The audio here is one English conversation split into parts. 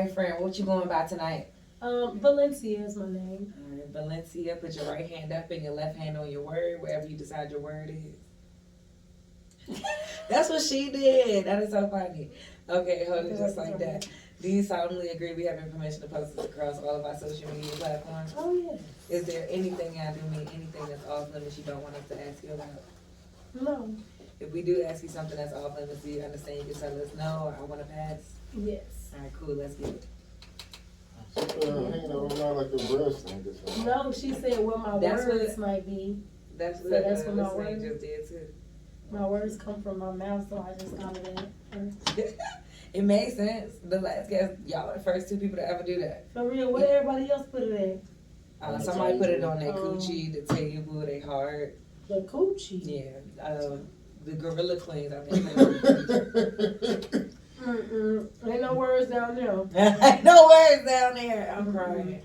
right, friend. What you going by tonight? Valencia is my name. All right, Valencia. Put your right hand up and your left hand on your word, wherever you decide your word is. That's what she did. That is so funny. Okay, hold it just like that. Do you solemnly agree we have information to post this across all of our social media platforms? Oh, yeah. Is there anything I do mean, anything that's off limits you don't want us to ask you about? No. If we do ask you something that's off limits, do you understand you can tell us no or I want to pass? Yes. All right, cool. Let's get it. She put her hand on her like a breast thing or something. No, she said what my words might be. That's what, that's what my words just did too. My words come from my mouth, so I just got it. It made sense. The last guest, y'all are the first two people to ever do that. For real, where everybody else put it at? Somebody put it on their coochie, the table, their heart. The coochie? Yeah. The Gorilla Queens, I think. Ain't no words down there. Ain't no words down there. I'm crying.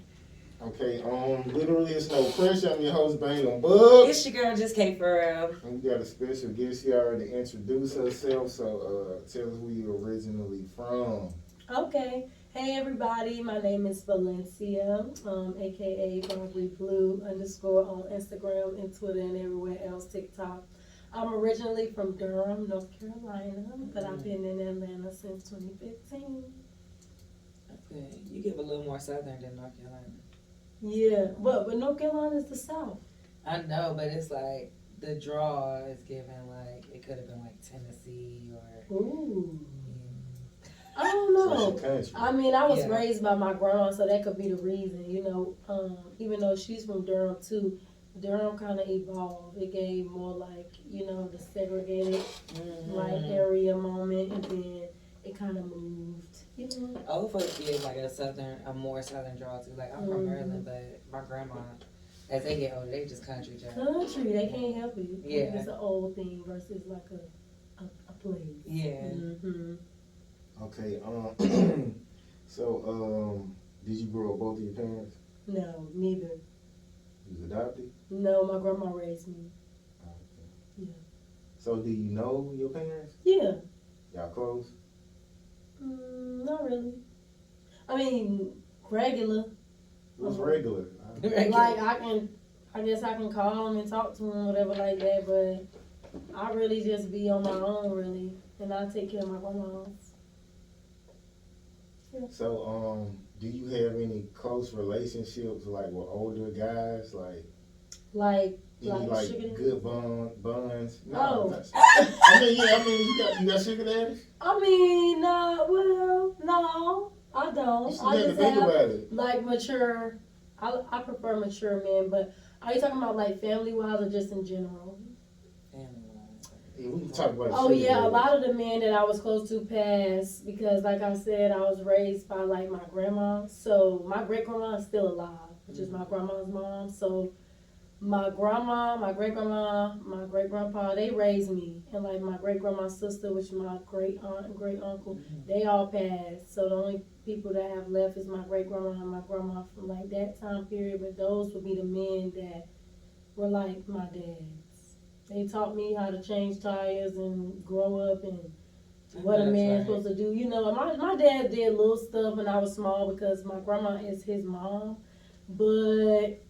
Okay, literally it's no pressure. I'm your host, Bangem Bugg. It's your girl, Just K for real. And we got a special guest here already introduce herself, so tell us who you're originally from. Okay. Hey everybody, my name is Valencia, aka Vaubrey Bleu _ on Instagram and Twitter and everywhere else, TikTok. I'm originally from Durham, North Carolina, but I've been in Atlanta since 2015. Okay, you give a little more southern than North Carolina. Yeah, but North Carolina is the South. I know, but it's like the draw is given like it could have been like Tennessee or. Ooh. I don't know. I mean, I was raised by my grandma, so that could be the reason. You know, even though she's from Durham too, Durham kind of evolved. It gave more like, you know, the segregated like area moment, and then it kind of moved. You know. Old folks give like a more southern draw too. Like I'm from Maryland, but my grandma, as they get older, they just country child. Country, they can't help it. Yeah, it's an old thing versus like a place. Yeah. Mm-hmm. Okay. So did you grow up both of your parents? No, neither. You was adopted? No, my grandma raised me. Okay. Yeah. So do you know your parents? Yeah. Y'all close? Not really. I mean, regular. What's regular? Like I guess I can call them and talk to them, whatever like that. But I really just be on my own, really, and I take care of my grandmas. Yeah. So, do you have any close relationships like with older guys, like any good bonds? No. I mean, you got sugar daddies? I mean, well, no, I don't. You I just just have about it. like mature. I prefer mature men, but are you talking about like family wise or just in general? Yeah, we can talk about Oh yeah, a lot of the men that I was close to passed because, like I said, I was raised by like my grandma. So my great grandma is still alive, which is my grandma's mom. So my grandma, my great grandma, my great grandpa, they raised me, and like my great grandma's sister, which is my great aunt and great uncle, they all passed. So the only people that have left is my great grandma and my grandma from like that time period. But those would be the men that were like my dad. They taught me how to change tires and grow up and what a man's supposed to do. You know, my dad did little stuff when I was small because my grandma is his mom. But,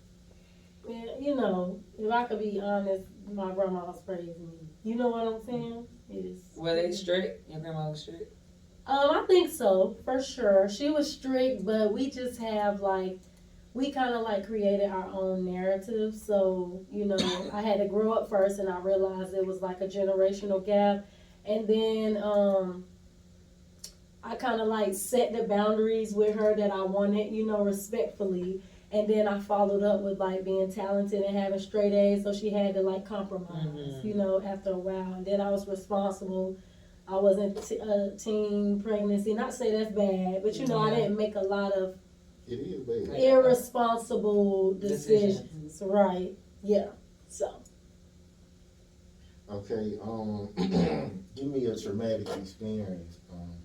you know, if I could be honest, my grandma was raising me. You know what I'm saying? Were they strict? Your grandma was strict? I think so, for sure. She was strict, but we just have like, we kind of like created our own narrative. So, you know, I had to grow up first and I realized it was like a generational gap. And then I kind of like set the boundaries with her that I wanted, you know, respectfully. And then I followed up with like being talented and having straight A's. So she had to like compromise, you know, after a while. And then I was responsible. I wasn't teen pregnancy. Not to say that's bad, but you know, I didn't make a lot of it is bad. Irresponsible decisions. Right. Yeah. So. Okay. Give me a traumatic experience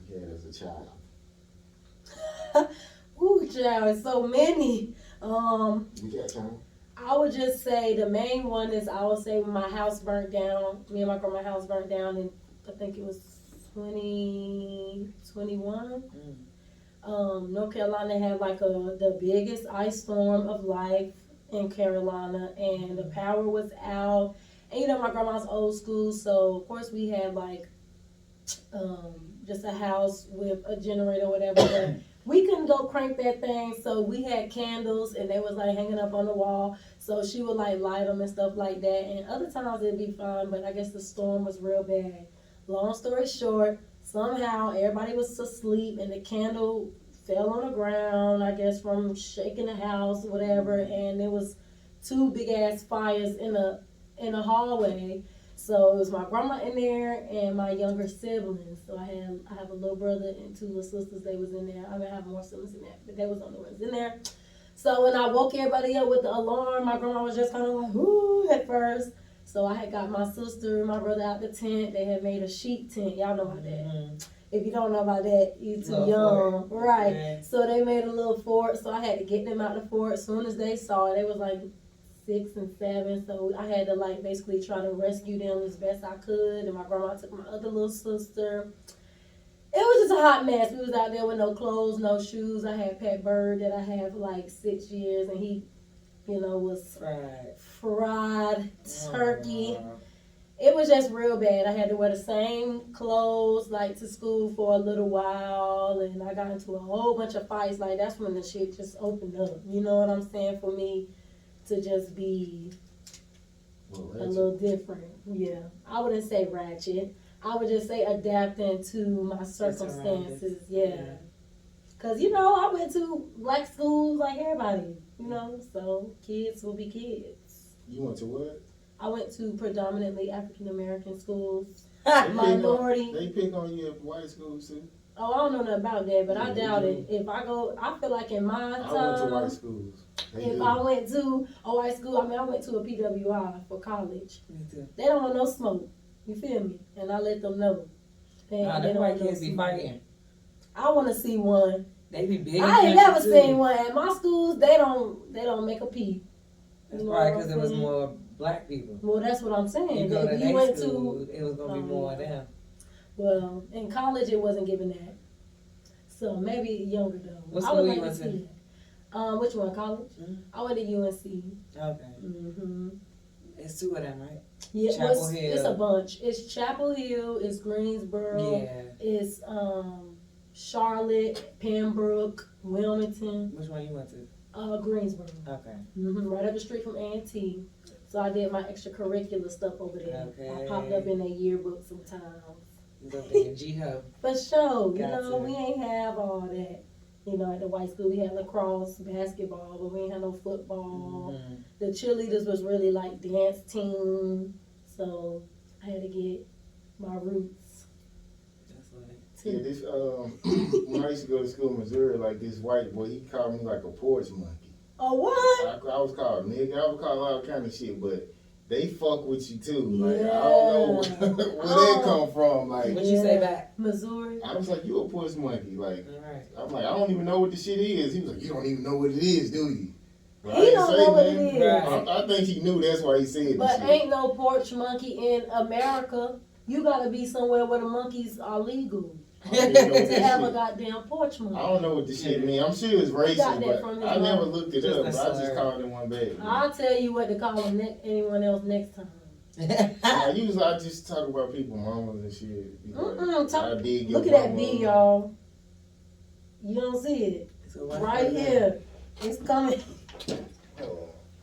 you had as a child. Ooh, child, it's so many. You got time? I would just say the main one is I would say when my house burnt down. Me and my grandma's house burnt down, and I think it was 2021. North Carolina had like the biggest ice storm of life in Carolina, and the power was out. And you know, my grandma's old school, so of course we had like just a house with a generator or whatever. But we couldn't go crank that thing, so we had candles, and they was like hanging up on the wall. So she would like light them and stuff like that. And other times it'd be fine, but I guess the storm was real bad. Long story short, somehow everybody was asleep, and the candle fell on the ground, I guess from shaking the house or whatever, and there was two big ass fires in a hallway. So it was my grandma in there and my younger siblings. So I have a little brother and two little sisters. They was in there. I have more siblings in there, but they was the only ones in there. So when I woke everybody up with the alarm, my grandma was just kind of like, whoo, at first. So I had got my sister and my brother out the tent. They had made a sheep tent. Y'all know about that. If you don't know about that, you too young. Right. Okay. So they made a little fort. So I had to get them out the fort. As soon as they saw it, they was like 6 and 7. So I had to like basically try to rescue them as best I could. And my grandma took my other little sister. It was just a hot mess. We was out there with no clothes, no shoes. I had Pet Bird that I had for like 6 years, and he, you know, was fried turkey. It was just real bad. I had to wear the same clothes like to school for a little while, and I got into a whole bunch of fights. Like that's when the shit just opened up. You know what I'm saying? For me to just be a little different. Yeah, I wouldn't say ratchet. I would just say adapting to my circumstances. Yeah. Cause you know I went to black schools like everybody. You know, so kids will be kids. You went to what? I went to predominantly African American schools. Minority. They pick on you at white schools too. Oh, I don't know nothing about that, but I doubt it. If I go, I feel like in my time, I went to white schools. I went to a white school, I went to a PWI for college. Me too. They don't want no smoke. You feel me? And I let them know. They don't white kids be fighting. I want to see one. They be big. I ain't never seen one at my schools. They don't make a peep. That's probably because there was more black people. Well, that's what I'm saying. You go to you went school, it was gonna be more of them. Well, in college it wasn't given that. So maybe younger though. What school you went to? Which one? College? Mm-hmm. I went to UNC. Okay. Mm-hmm. It's 2 of them, right? Yeah, Chapel Hill. It's a bunch. It's Chapel Hill. It's Greensboro. Yeah. It's Charlotte, Pembroke, Wilmington. Which one you went to? Greensboro. Okay. Mm-hmm. Right up the street from A&T. So I did my extracurricular stuff over there. Okay. I popped up in their yearbook sometimes. You go there, G-Ho. For sure. You know, we ain't have all that. You know, at the white school we had lacrosse, basketball, but we ain't had no football. Mm-hmm. The cheerleaders was really like dance team. So I had to get my roots. Yeah, this when I used to go to school in Missouri, like this white boy, he called me like a porch monkey. Oh, what? I was called nigga. I was called all kind of shit, but they fuck with you too. Like I don't know where that come from. Like what you say back? Missouri. I was like, you a porch monkey. Like right. I'm like, I don't even know what the shit is. He was like, you don't even know what it is, do you? But he don't know what it is. Right. I think he knew. That's why he said. But ain't no porch monkey in America. You gotta be somewhere where the monkeys are legal. To have a goddamn porch monkey. I don't know what the shit mean. I'm sure it's racist, but I never looked it up. But I just called him one back. I'll tell you what to call him anyone else next time. Usually I just talk about people, mamas and shit. Look at that bee, y'all. You don't see it. Right here. It's coming.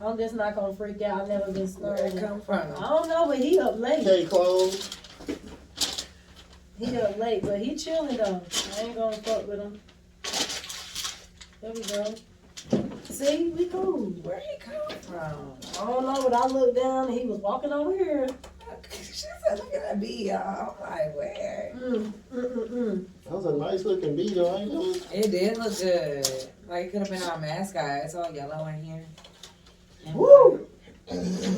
I'm just not gonna freak out. I've never been scared. Where it come from? I don't know, but he up late. Okay, close. He up late, but he chilling though. I ain't gonna fuck with him. There we go. See, we cool. Where he come from? I don't know, but I looked down and he was walking over here. She said, look at that bee, y'all. I'm like, where? That was a nice looking bee though, ain't it? It did look good. Like, it could have been our mascot. It's all yellow in here. And woo! We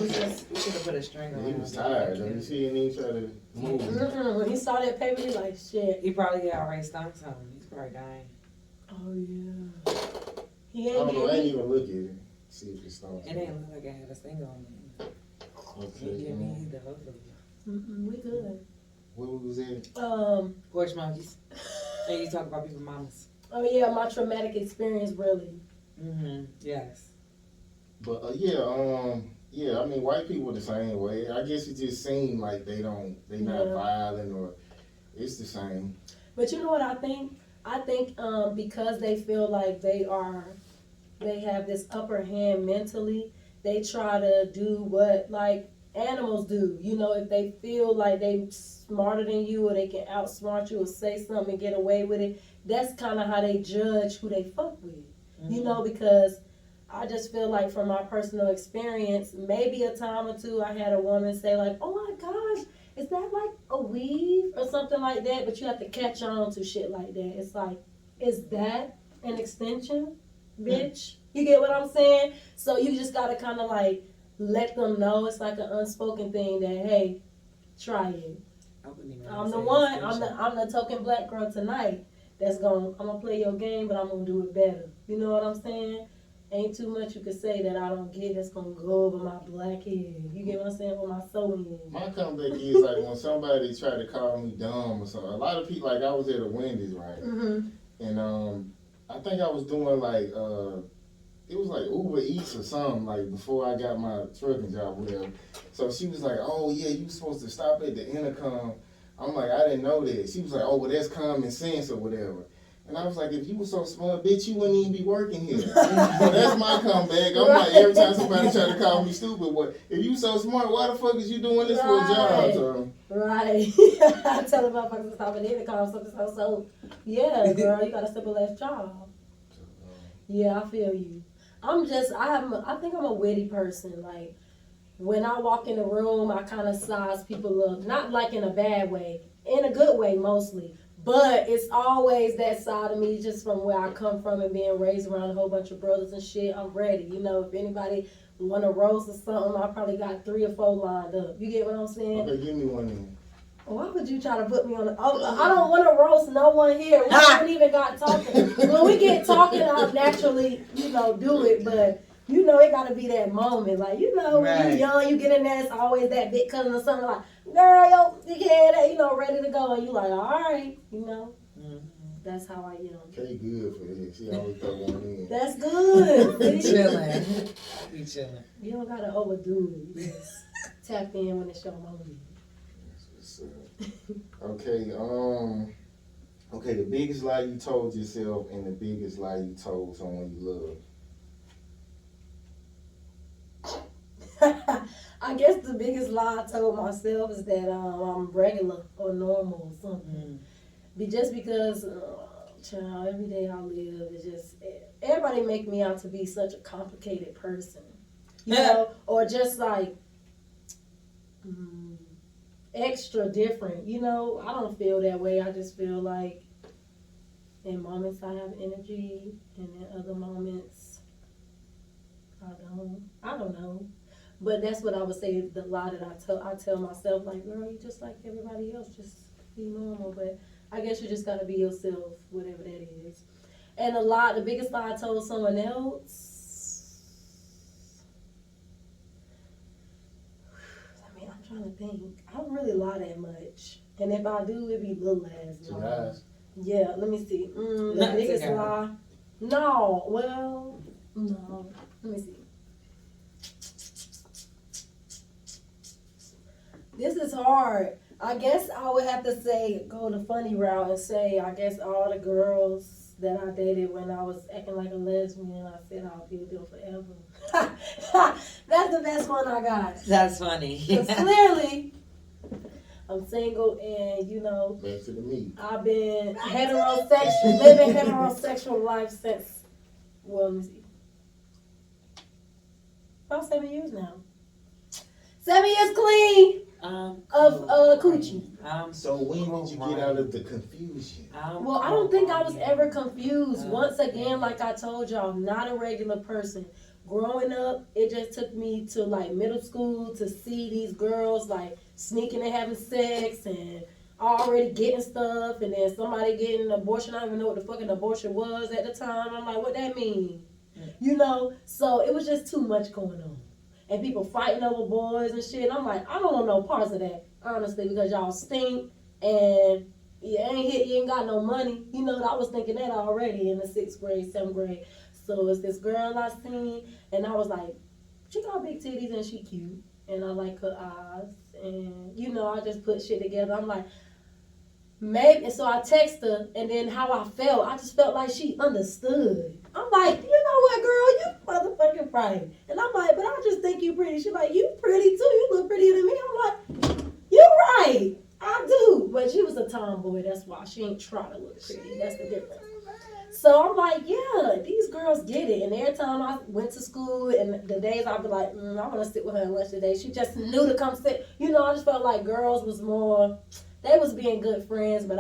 should have put a string on. He was tired. You see him, he tried to move. When he saw that paper, he like, shit. He probably already stung something. He's probably dying. Oh, yeah. He I don't know. I ain't even look at it. See if it stung. It didn't look like it had a sting on it. Okay. Give me either, hopefully. We good. What was it? Porch monkeys. And you talk about people's mamas. Oh yeah, my traumatic experience really. Yes. But I mean, white people the same way. I guess it just seems like they not Yeah. violent or it's the same. But you know what I think? I think because they feel like they have this upper hand mentally, they try to do what like animals do. You know, if they feel like they smarter than you or they can outsmart you or say something and get away with it, that's kind of how they judge who they fuck with. You know, because I just feel like from my personal experience, maybe a time or two I had a woman say like, "Oh my gosh, is that like a weave or something like that?" But you have to catch on to shit like that. It's like, is that an extension, bitch? You get what I'm saying? So you just gotta kind of like let them know it's like an unspoken thing that hey, try it. I'm the one. I'm the token black girl tonight. I'm gonna play your game, but I'm gonna do it better. You know what I'm saying? Ain't too much you can say that I don't get that's gonna go over my black head. You get what I'm saying? With my soul in. My comeback is like when somebody try to call me dumb or something. A lot of people, like I was at a Wendy's, right? And I think I was doing like it was like Uber Eats or something, like before I got my trucking job, whatever. So she was like, "Oh yeah, you supposed to stop at the intercom." I'm like, I didn't know that. She was like, "Oh well, that's common sense or whatever." And I was like, if you were so smart, bitch, you wouldn't even be working here. So that's my comeback. I'm like, every time somebody try to call me stupid, what? If you so smart, why the fuck is you doing this for a job? So. Right. I tell the motherfuckers to stop at the intercom, something so. Yeah, girl, you got a simple ass job. Yeah, I feel you. I think I'm a witty person. Like, when I walk in the room, I kind of size people up. Not like in a bad way, in a good way mostly. But it's always that side of me just from where I come from and being raised around a whole bunch of brothers and shit. I'm ready. You know, if anybody want to roast or something, I probably got 3 or 4 lined up. You get what I'm saying? Okay, give me one then. Why would you try to put me on the... I don't want to roast no one here. We haven't even got talking. When we get talking, I'll naturally, do it. But, it got to be that moment. Like, when you're young, you get in there, it's always that big cousin or something like, girl, yo, dickhead, ready to go. And you like, all right, That's how I am. Okay, good for this. She always throw one in. That's good. Be chilling. Be chilling. You don't got to overdo it. You just tap in when it's your moment. Okay, okay, the biggest lie you told yourself and the biggest lie you told someone you love. I guess the biggest lie I told myself is that I'm regular or normal or something. Just because, child, every day I live, it's just, everybody make me out to be such a complicated person. Or just like, extra different, I don't feel that way. I just feel like in moments I have energy and in other moments I don't know. But that's what I would say, the lie that I tell myself, like, girl, you just like everybody else, just be normal. But I guess you just gotta be yourself, whatever that is. And the biggest lie I told someone else, I'm trying to think. I don't really lie that much. And if I do, it be little ass lies. Yeah, let me see. The biggest lie. No, well, no. Let me see. This is hard. I guess I would have to say, go the funny route and say, I guess all the girls that I dated when I was acting like a lesbian, I said I'll be with them forever. That's the best one I got. That's funny. Because clearly, I'm single and, back to the meat. I've been living heterosexual life since, let me see, about 7 years now. 7 years clean of coochie. So when did you get out of the confusion? Well, I don't think I was ever confused. Once again, like I told y'all, not a regular person. Growing up, it just took me to like middle school to see these girls like sneaking and having sex and already getting stuff, and then somebody getting an abortion. I don't even know what the fucking abortion was at the time. I'm like, what that mean? So it was just too much going on. And people fighting over boys and shit. I'm like, I don't want no parts of that, honestly, because y'all stink and you ain't got no money. You know, I was thinking that already in the 6th grade, 7th grade. So it's this girl I seen, and I was like, she got big titties and she cute, and I like her eyes, and you know, I just put shit together. I'm like, maybe. And so I text her, and then how I felt, I just felt like she understood. I'm like, you know what, girl, you motherfucking right. And I'm like, but I just think you pretty. She's like, you pretty too. You look prettier than me. I'm like, you right. I do. But she was a tomboy. That's why she ain't try to look pretty. That's the difference. So I'm like, yeah, these girls get it. And every time I went to school, and the days I'd be like, I want to sit with her at lunch today. She just knew to come sit. You know, I just felt like girls was more, they was being good friends, but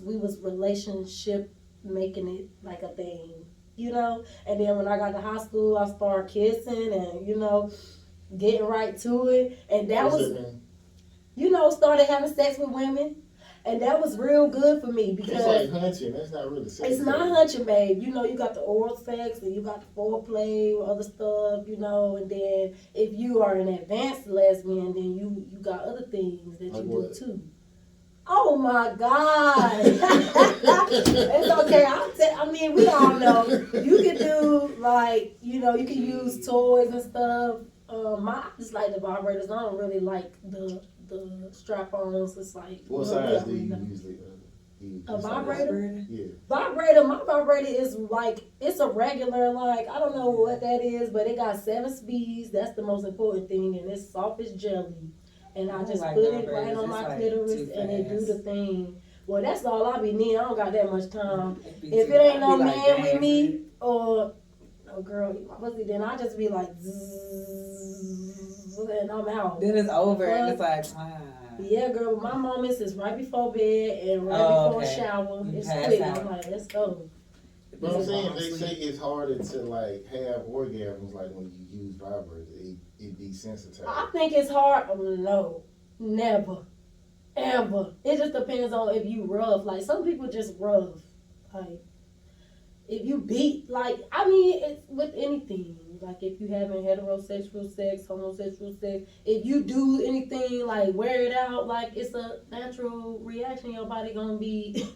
we was relationship making it like a thing, you know? And then when I got to high school, I started kissing and, you know, getting right to it. And that started having sex with women. And that was real good for me because it's like hunching. That's not really sex. It's not hunching, babe. You know, you got the oral sex and you got the foreplay, other stuff, you know. And then if you are an advanced lesbian, then you got other things that you do too. Oh my God! It's okay. I mean, we all know you can do like, you know, you can use toys and stuff. I just like the vibrators. I don't really like the strap-ons. It's like, what size do you usually use? A vibrator? Yeah. Vibrator, my vibrator is like, it's a regular, like, I don't know what that is, but it got 7 speeds. That's the most important thing, and it's soft as jelly. And I just put it right on my clitoris, and it do the thing. Well, that's all I be needing. I don't got that much time. If it ain't no man with me, or no girl, then I just be like, zzz, and I'm out. Then it's over, and it's like, yeah, girl, my moments is right before bed and right before shower. It's quick. I'm like, let's go. But I'm saying, they say it's harder to like have orgasms like when you use vibrators. It desensitizes. I think it's hard. No, never, ever. It just depends on if you rough. Like some people just rough. Like if you beat, like I mean, it's with anything. Like if you having heterosexual sex, homosexual sex, if you do anything like wear it out, like it's a natural reaction. Your body gonna be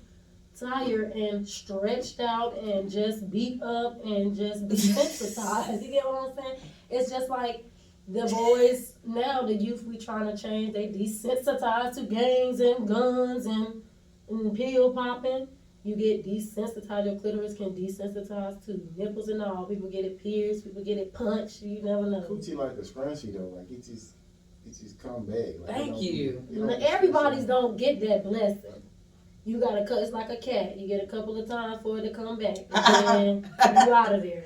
tired and stretched out and just beat up and just desensitized. You get what I'm saying? It's just like the boys now, the youth we trying to change, they desensitized to gangs and guns and pill popping. You get desensitized. Your clitoris can desensitize to nipples and all. People get it pierced. People get it punched. You never know. Coochie like a scrunchie though. Like it just come back. Like, thank you. Everybody's don't get that blessing. You gotta cut. It's like a cat. You get a couple of times for it to come back, and then you out of there.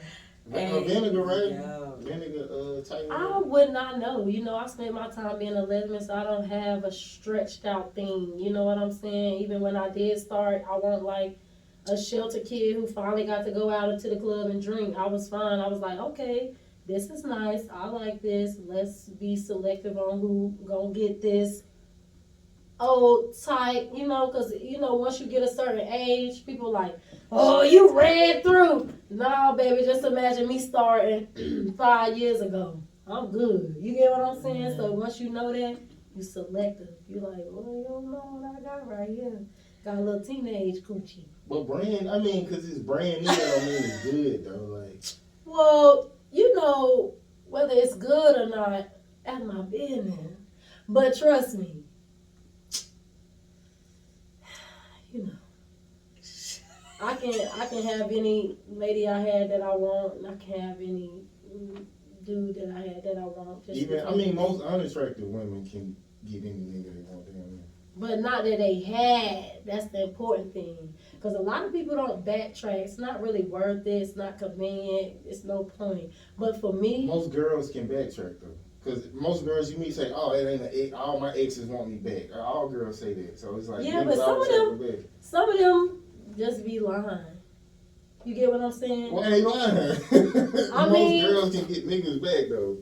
Vinegar, right? Vinegar, tight. I would not know. You know, I spent my time being a lesbian, so I don't have a stretched out thing. You know what I'm saying? Even when I did start, I wasn't like a shelter kid who finally got to go out into the club and drink. I was fine. I was like, okay, this is nice. I like this. Let's be selective on who gonna get this old type, you know, because, you know, once you get a certain age, people like, oh, you ran through. No, baby, just imagine me starting 5 years ago. I'm good. You get what I'm saying? So once you know that, you selective. You like, well, you don't know what I got right here. Got a little teenage coochie. But brand, I mean, because it's brand new, I don't mean it's good, though. Like, well, you know, whether it's good or not, that's my business. But trust me, you know, I can have any lady I had that I want, and I can have any dude that I had that I want. I mean, most unattractive women can get any nigga they want. But not that they had. That's the important thing. Because a lot of people don't backtrack. It's not really worth it. It's not convenient. It's no point. But for me, most girls can backtrack though. Because most girls you meet say, oh, it ain't an ex. All my exes want me back. All girls say that. So it's like, yeah, but some of them just be lying. You get what I'm saying? Well, ain't lying. Most girls can get niggas back though,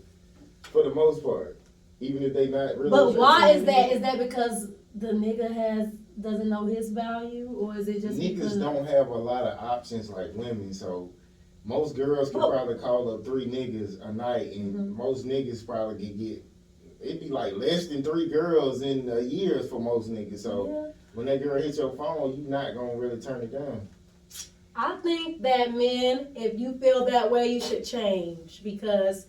for the most part, even if they not really. But why is that? Is that because the nigga doesn't know his value, or is it just niggas because don't have a lot of options like women? So most girls can probably call up 3 niggas a night, and most niggas probably can get it'd be like less than 3 girls in a year for most niggas. So Yeah. when that girl hits your phone, you not gonna really turn it down. I think that men, if you feel that way, you should change because,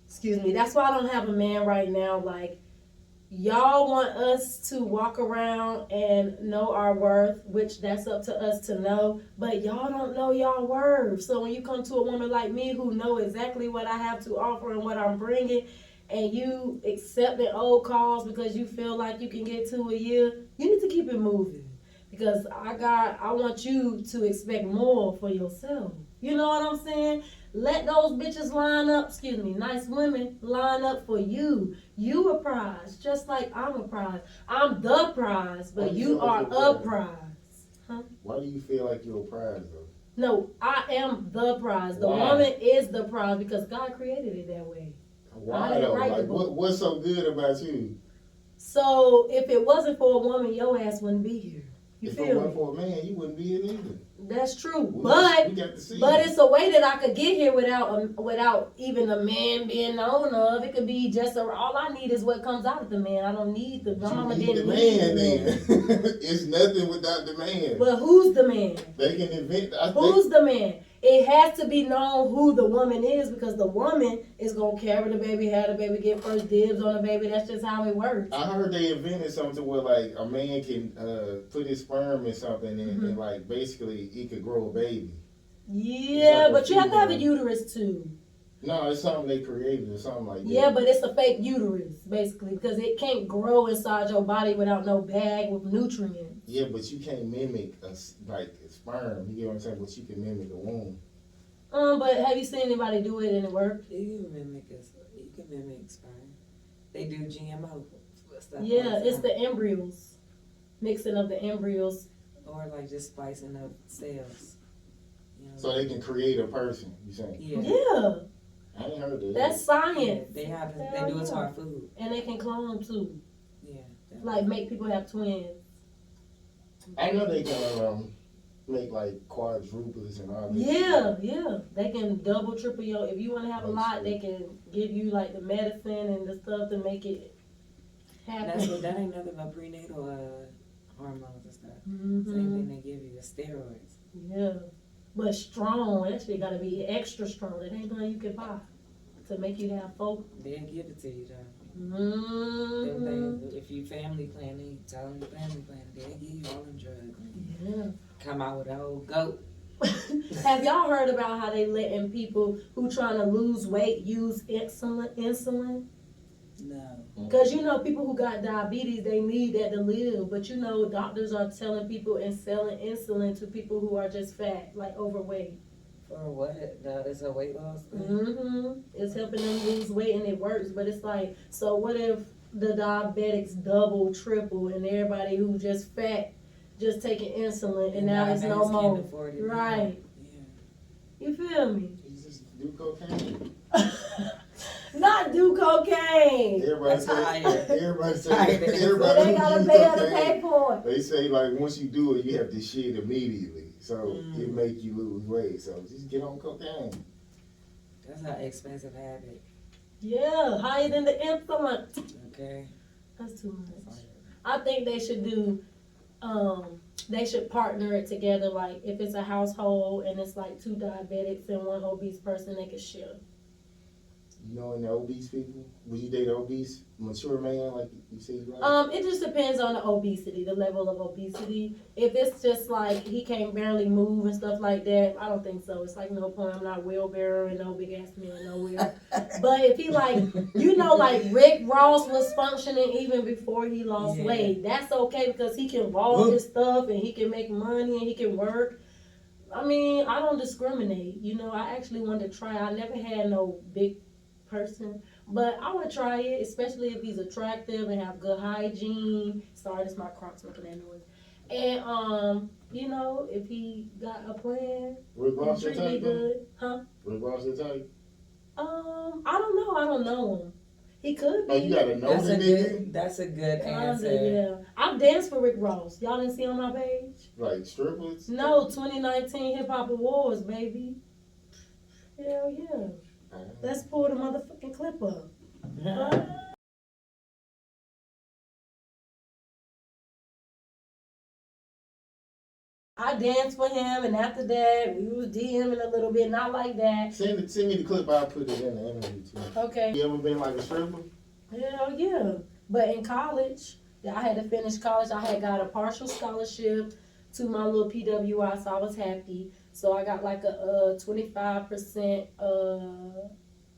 excuse me, that's why I don't have a man right now. Like, y'all want us to walk around and know our worth, which that's up to us to know, but y'all don't know y'all worth. So when you come to a woman like me who know exactly what I have to offer and what I'm bringing, and you accepting old calls because you feel like you can get 2 a year, you need to keep it moving. Because I want you to expect more for yourself. You know what I'm saying? Let those bitches line up, nice women line up for you. You a prize, just like I'm a prize. I'm the prize, but you are a prize. Huh? Why do you feel like you're a prize though? No, I am the prize. The Why? woman is the prize because God created it that way. Why though? Like, what's so good about you? So if it wasn't for a woman, your ass wouldn't be here. You If feel it me? wasn't for a man, you wouldn't be here neither. That's true, We but got to see it's a way that I could get here without even a man being known of. It could be just all I need is what comes out of the man. I don't need the mama. You need Didn't the need man the man. then. It's nothing without the man. Well, who's the man? They can invent. Who's the man? It has to be known who the woman is because the woman is gonna carry the baby, have the baby, get first dibs on the baby. That's just how it works. I heard they invented something where like a man can put his sperm in something and like basically he could grow a baby. Yeah, like but you have to have a female. uterus too. No, it's something they created or something like that. Yeah, but it's a fake uterus, basically, because it can't grow inside your body without no bag with nutrients. Yeah, but you can't mimic a sperm. You get what I'm saying? But you can mimic a womb. But have you seen anybody do it and it work? You can mimic sperm. They do GMO stuff. Yeah, it's the embryos, mixing of the embryos. Or like just splicing up cells. You know, So they can create a person. You saying? Yeah. Yeah, I ain't heard that. that's Yeah, science. they Hell do it to yeah. our food. And they can clone too, Yeah. like make people have twins. I know they can make like quadruplets and all that. Yeah, they can double, triple your. If you want to have a lot, they can give you like the medicine and the stuff to make it happen. That ain't nothing but prenatal hormones and stuff. Mhm. Same thing they give you is steroids. Yeah, but strong. That shit gotta be extra strong. It ain't nothing you can buy to make you have folk. They'll give it to you though. Mm-hmm. If you family planning, tell them your family planning, they'll give you all them drugs. Yeah. Come out with a whole goat. Have y'all heard about how they letting people who trying to lose weight use insulin? No. Because you know people who got diabetes, they need that to live. But you know doctors are telling people and selling insulin to people who are just fat, like overweight. For what? It's a weight loss thing? Mm-hmm. It's helping them lose weight and it works. But it's like, so what if the diabetics double, triple, and everybody who just fat just taking insulin and now it's no diabetics more. can't afford it. Right. Yeah. You feel me? You just do cocaine. Not do cocaine. Everybody That's say, higher. everybody say, Higher. But everybody they gotta use pay her to cocaine. pay for it. They say like once you do it, you have to shit immediately, so it Mm. make you lose weight. So just get on cocaine. That's an expensive habit. Yeah, higher than the insulin. Okay. That's too much. I think they should do, they should partner it together. Like if it's a household and it's like 2 diabetics and 1 obese person, they could share. You know, any obese people? Would you date an obese, mature man like you say you like? It just depends on the obesity, the level of obesity. If it's just like he can't barely move and stuff like that, I don't think so. It's like no point. I'm not wheelbarrowing no big ass man nowhere. But if he like, you know, like Rick Ross was functioning even before he lost Yeah. weight, that's okay because he can walk his stuff and he can make money and he can work. I mean, I don't discriminate. You know, I actually wanted to try. I never had no big person, but I would try it, especially if he's attractive and have good hygiene. Sorry, that's my Crocs making that noise. And you know, if he got a plan, Rick Ross your treat me type? though? good, huh? Rick Ross your type? I don't know. I don't know him. He could be. Oh, you gotta know the nigga? That's a good Kinda, answer. yeah. I've danced for Rick Ross. Y'all didn't see on my page? Like strippers? No, 2019 Hip Hop Awards, baby. Hell yeah. Let's pull the motherfucking clip up. I danced for him, and after that, we was DMing a little bit, not like that. Send me the clip. I'll put it in the interview too. Okay. You ever been like a stripper? Hell yeah. But in college, I had to finish college. I had got a partial scholarship to my little PWI, so I was happy. So I got like a 25%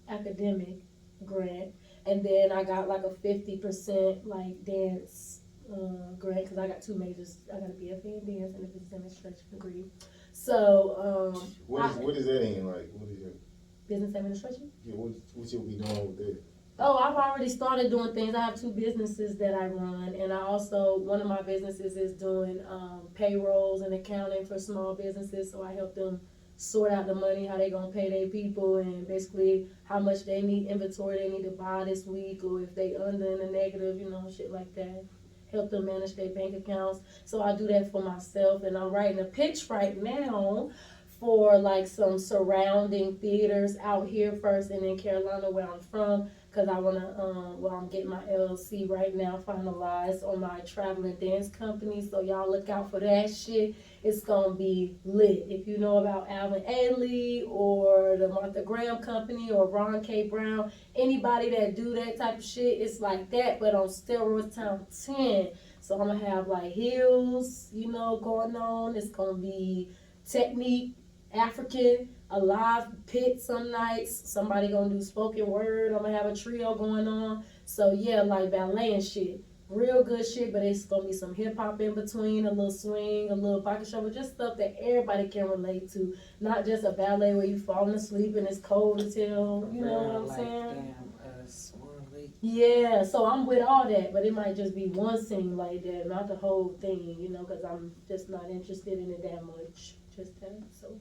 academic grant, and then I got like a 50% like dance grant because I got 2 majors. I got a BFA in dance and a business administration degree. So what is that in? Like, what is your business administration? Yeah, what you'll be doing with that? Oh, I've already started doing things. I have 2 businesses that I run, and I also, one of my businesses is doing payrolls and accounting for small businesses. So I help them sort out the money, how they gonna pay their people, and basically how much they need inventory they need to buy this week, or if they under in the negative, shit like that. Help them manage their bank accounts. So I do that for myself, and I'm writing a pitch right now for like some surrounding theaters out here first, and in Carolina where I'm from. Because I want to, I'm getting my LLC right now finalized on my traveling dance company. So y'all look out for that shit. It's going to be lit. If you know about Alvin Ailey or the Martha Graham Company or Ron K. Brown, anybody that do that type of shit, it's like that, but on steroids times 10. So I'm going to have like heels, going on. It's going to be technique, African, a live pit some nights. Somebody gonna do spoken word. I'm gonna have a trio going on. So yeah, like ballet and shit. Real good shit, but it's gonna be some hip hop in between, a little swing, a little pocket shuffle, just stuff that everybody can relate to. Not just a ballet where you falling asleep and it's cold as hell. You know what I'm saying? Yeah, so I'm with all that, but it might just be one scene like that, not the whole thing, because I'm just not interested in it that much. Just that, so.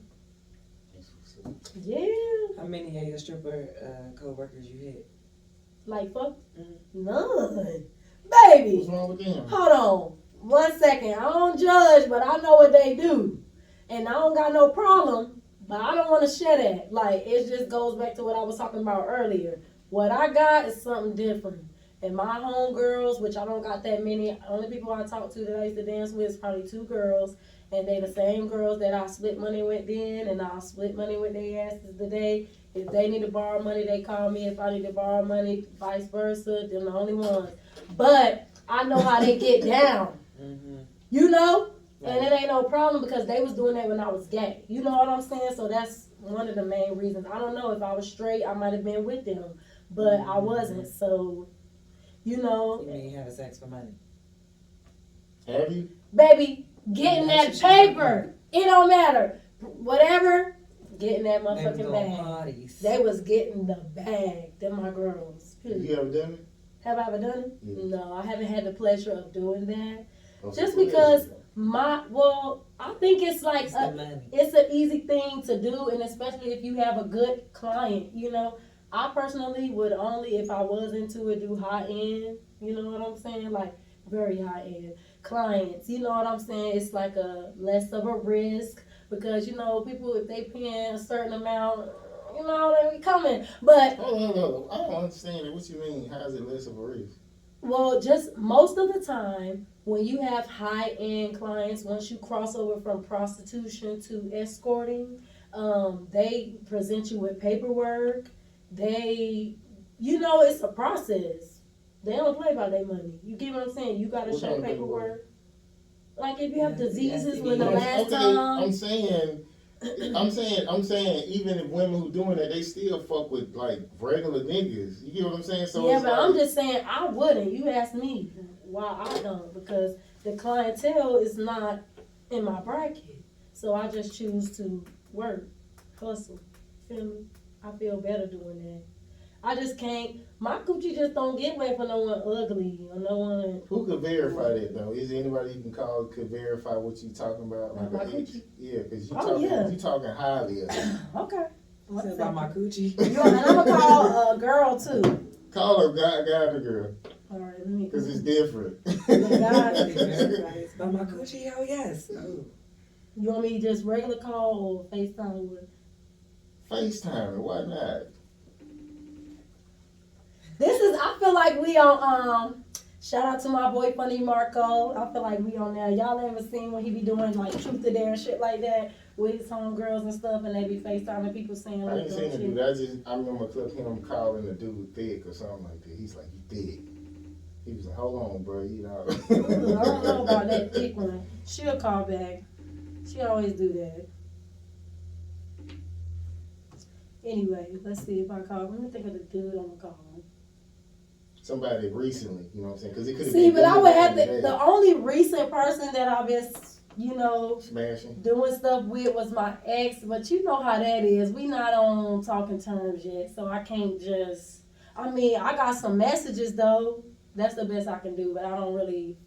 Yeah. How many of your stripper co-workers you had? Like fuck? Mm-hmm. None. Baby. What's wrong with them? Hold on. 1 second. I don't judge, but I know what they do. And I don't got no problem, but I don't want to share that. Like, it just goes back to what I was talking about earlier. What I got is something different. And my homegirls, which I don't got that many, only people I talk to that I used to dance with is probably 2 girls. And they the same girls that I split money with then, and I'll split money with their asses today. If they need to borrow money, they call me. If I need to borrow money, vice versa. They're the only ones. But I know how they get down. Mm-hmm. And it ain't no problem because they was doing that when I was gay. You know what I'm saying? So that's one of the main reasons. I don't know if I was straight, I might have been with them, but I wasn't. So, You mean having sex for money? Have you? Baby. Getting that paper. It don't matter. Whatever. Getting that motherfucking bag. Parties. They was getting the bag. They're my girls. You ever done it? Have I ever done it? Yeah. No, I haven't had the pleasure of doing that. Okay. Just because I think it's like it's an easy thing to do, and especially if you have a good client, I personally would only, if I was into it, do high end, you know what I'm saying? Like very high end clients, you know what I'm saying? It's like a less of a risk because, people, if they paying a certain amount, they be coming. But hold on. I don't understand it. What you mean? How is it less of a risk? Well, just most of the time, when you have high-end clients, once you cross over from prostitution to escorting, they present you with paperwork. It's a process. They don't play by their money. You get what I'm saying? You got to show paperwork. Like if you have diseases when the last time. I'm saying, even if women who doing that, they still fuck with like regular niggas. You get what I'm saying? So yeah, but I'm just saying I wouldn't. You asked me why I don't, because the clientele is not in my bracket. So I just choose to work, hustle. Feel me? I feel better doing that. I just can't. My coochie just don't get away for no one ugly or no one. Who could verify that though? Is there anybody you can call could verify what you talking about? Like my coochie? Yeah, because you talking highly of it. Okay. What's about my coochie? And I'm gonna call a girl too. Call her guy or girl. All right, let me. Because it's different. It's about my coochie. Oh yes. Oh. You want me to just regular call or FaceTime with? FaceTime, why not? I feel like we on, shout out to my boy Funny Marco. I feel like we on there. Y'all ever seen when he be doing like truth or dare and shit like that with his homegirls and stuff, and they be FaceTiming people saying I like ain't seen the dude. I remember him calling the dude thick or something like that. He's like, you thick. He was like, hold on, bro. You know. I don't know about that thick one. She'll call back. She always do that. Anyway, let's see if I call. Let me think of the dude I'm gonna call. Somebody recently, you know what I'm saying? Because it could have See, been. but I would have to. The only recent person that I've been, smashing, doing stuff with was my ex. But you know how that is. We not on talking terms yet, so I can't just. I mean, I got some messages though. That's the best I can do, but I don't really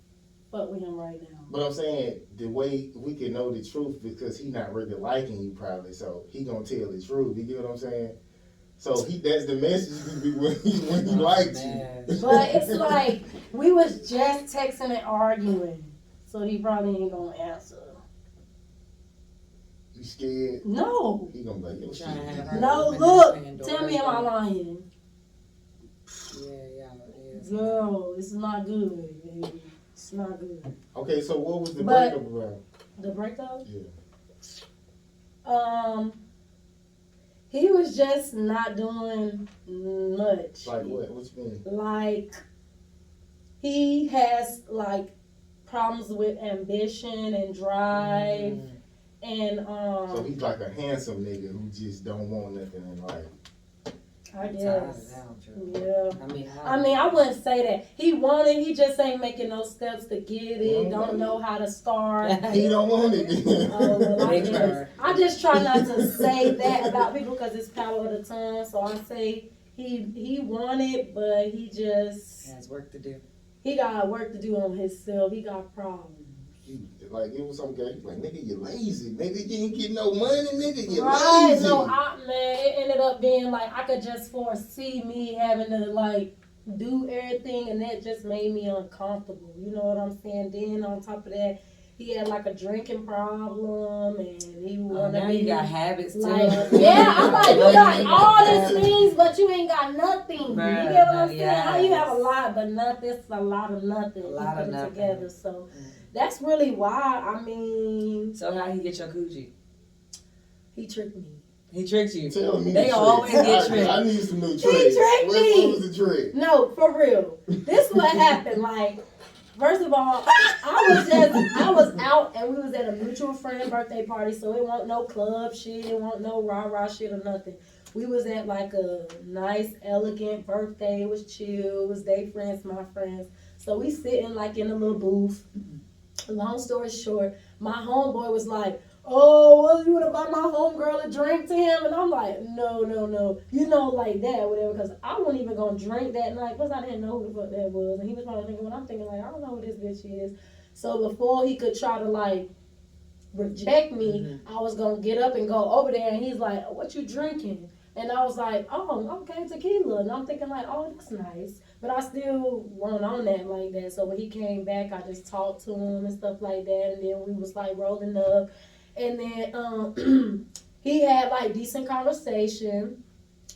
fuck with him right now. But I'm saying the way we can know the truth because he not really liking you probably, so he gonna tell the truth. You get what I'm saying? So that's the message when he liked you. But it's like we was just texting and arguing, so he probably ain't gonna answer. You scared? No. He gonna be like, yo, shit. No, look. Tell me, am I lying? Yeah, it is. Girl, it's not good, baby. It's not good. Okay, so what was the breakup about? The breakup? Yeah. He was just not doing much. Like what? What you mean? Like, he has, like, problems with ambition and drive. And, So he's like a handsome nigga who just don't want nothing in life. I guess. Yeah. I mean, I wouldn't say that. He just ain't making no steps to get it. Don't know how to start. He don't want it. Oh, well, I just try not to say that about people because it's power of the tongue. So I say he want it, but he just has work to do. He got work to do on himself. He got problems. Like, it was some guy, like, nigga, you lazy. Nigga, you ain't getting no money, nigga, you right, lazy. no, man, it ended up being like, I could just foresee me having to, like, do everything, and that just made me uncomfortable. You know what I'm saying? Then, on top of that, he had, like, a drinking problem, and he wanted now you got habits, too. Like, yeah, I'm like, you got all these things, but you ain't got nothing. Bruh, you get what I'm saying? yes. How you have a lot, but nothing? It's a lot of nothing. A lot of nothing. Together, so... That's really why, I mean... So how he get your coochie? He tricked me. He tricked you. Tell me they always get tricked. I need some new tricks. He tricked me. What was the trick? No, for real. This is what happened. Like, first of all, I was out and we was at a mutual friend birthday party, so it wasn't no club shit, it wasn't no rah-rah shit or nothing. We was at like a nice, elegant birthday. It was chill. It was their friends, my friends. So we sitting like in a little booth. Long story short, my homeboy was like, oh, well, you want to buy my homegirl a drink to him? And I'm like, no. You know, like that, whatever, because I wasn't even going to drink that night because I didn't know who the fuck that was. And he was probably thinking what I'm thinking, like, I don't know who this bitch is. So before he could try to, like, reject me, I was going to get up and go over there. And he's like, what you drinking? And I was like, oh, okay, tequila. And I'm thinking like, oh, that's nice. But I still wasn't on that like that. So when he came back, I just talked to him and stuff like that. And then we was like rolling up. And then he had like decent conversation.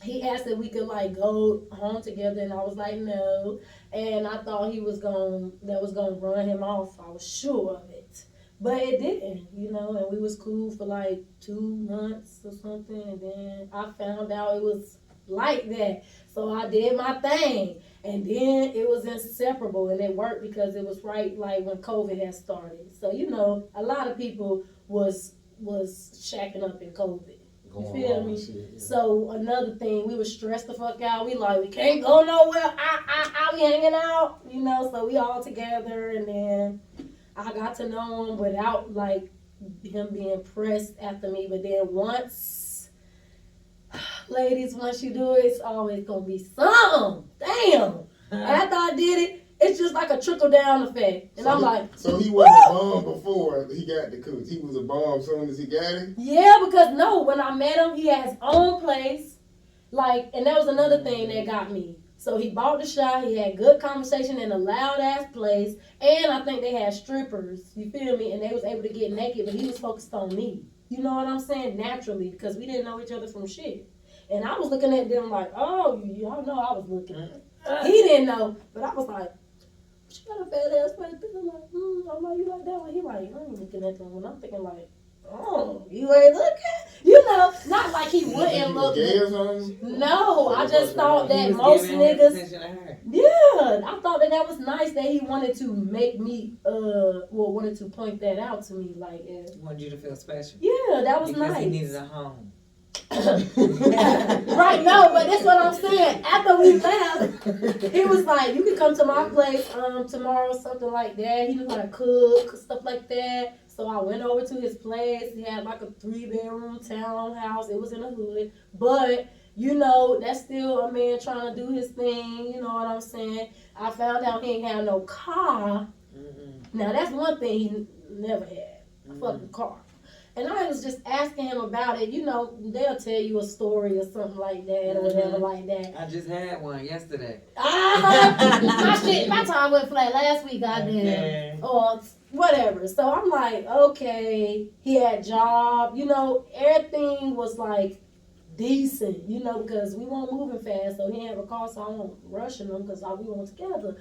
He asked if we could like go home together. And I was like, no. And I thought that was going to run him off. I was sure of it. But it didn't, you know, and we was cool for like 2 months or something, and then I found out it was like that. So I did my thing, and then it was inseparable, and it worked because it was right like when COVID had started. So, you know, a lot of people was shacking up in COVID. You feel me? Shit, yeah. So another thing, we was stressed the fuck out. We like, we can't go nowhere. We hanging out, you know, so we all together, and then I got to know him without like him being pressed after me. But then once you do it, it's always gonna be some. Damn. After I did it, it's just like a trickle down effect. And I'm like, so he wasn't a bum before he got the cooch. He was a bum as soon as he got it? Yeah, because no, when I met him, he had his own place. Like, and that was another thing that got me. So he bought the shot, he had good conversation in a loud ass place, and I think they had strippers, you feel me? And they was able to get naked, but he was focused on me. You know what I'm saying? Naturally, because we didn't know each other from shit. And I was looking at them like, oh, y'all know I was looking. He didn't know, but I was like, she got a fat ass face. I'm like, I know you like that one. He like, I ain't looking at them. And I'm thinking like, oh, you ain't looking? You know, not like he wouldn't look. Gay or something? No, I just thought He that was most giving his niggas. attention to her. Yeah, I thought that was nice that he wanted to make me, wanted to point that out to me. Like, He wanted you to feel special. yeah, that was Because nice. he needed a home. Right, no, but that's what I'm saying. After we left, he was like, you can come to my place tomorrow, something like that. He was like, cook, stuff like that. So I went over to his place. He had like a 3-bedroom townhouse. It was in the hood. But, you know, that's still a man trying to do his thing. You know what I'm saying? I found out he ain't had no car. Now, that's one thing he never had. A fucking car. And I was just asking him about it. You know, they'll tell you a story or something like that or whatever like that. I just had one yesterday. My time went flat last week, goddamn. Okay. Or whatever. So I'm like, okay, he had job. You know, everything was like decent, you know, because we weren't moving fast. So he didn't have a car, so I wasn't rushing him because we weren't together.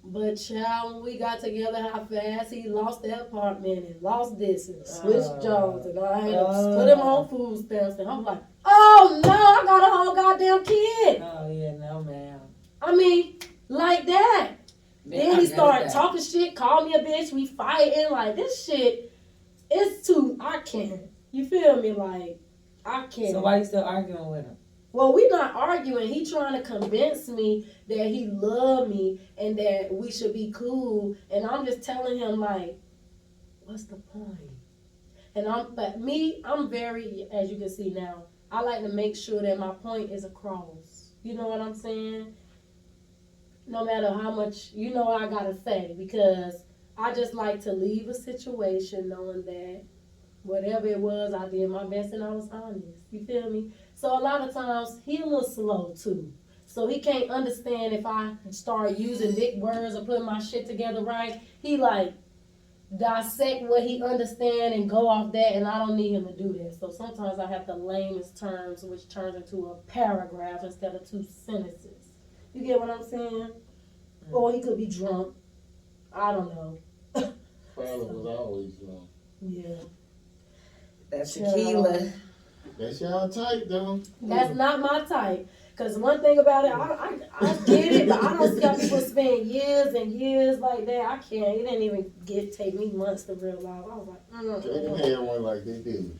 But child, when we got together, how fast he lost that apartment and lost this and switched jobs, and I had to put him on food stamps, and I'm like, oh no, I got a whole goddamn kid. Oh yeah, no ma'am. I mean, like that. Man, Then he I started get that. talking shit, called me a bitch, we fighting, like this shit, it's too, I can't. You feel me? Like, I can't. So why you still arguing with him? Well, we not arguing. He trying to convince me that he love me and that we should be cool. And I'm just telling him like, what's the point? And I'm very, as you can see now, I like to make sure that my point is across. You know what I'm saying? No matter how much, you know, I gotta say, because I just like to leave a situation knowing that whatever it was, I did my best and I was honest. You feel me? So a lot of times he a little slow too. So he can't understand if I start using big words or putting my shit together right. He like dissect what he understand and go off that, and I don't need him to do that. So sometimes I have to layman's terms, which turns into a paragraph instead of 2 sentences. You get what I'm saying? Or he could be drunk. I don't know. Father was always drunk. Yeah. That's tequila. That's y'all type though. That's not my type. Because one thing about it, I get it, but I don't see how people spend years and years like that. I can't. It didn't even take me months to realize. I was like, They didn't have one like they did.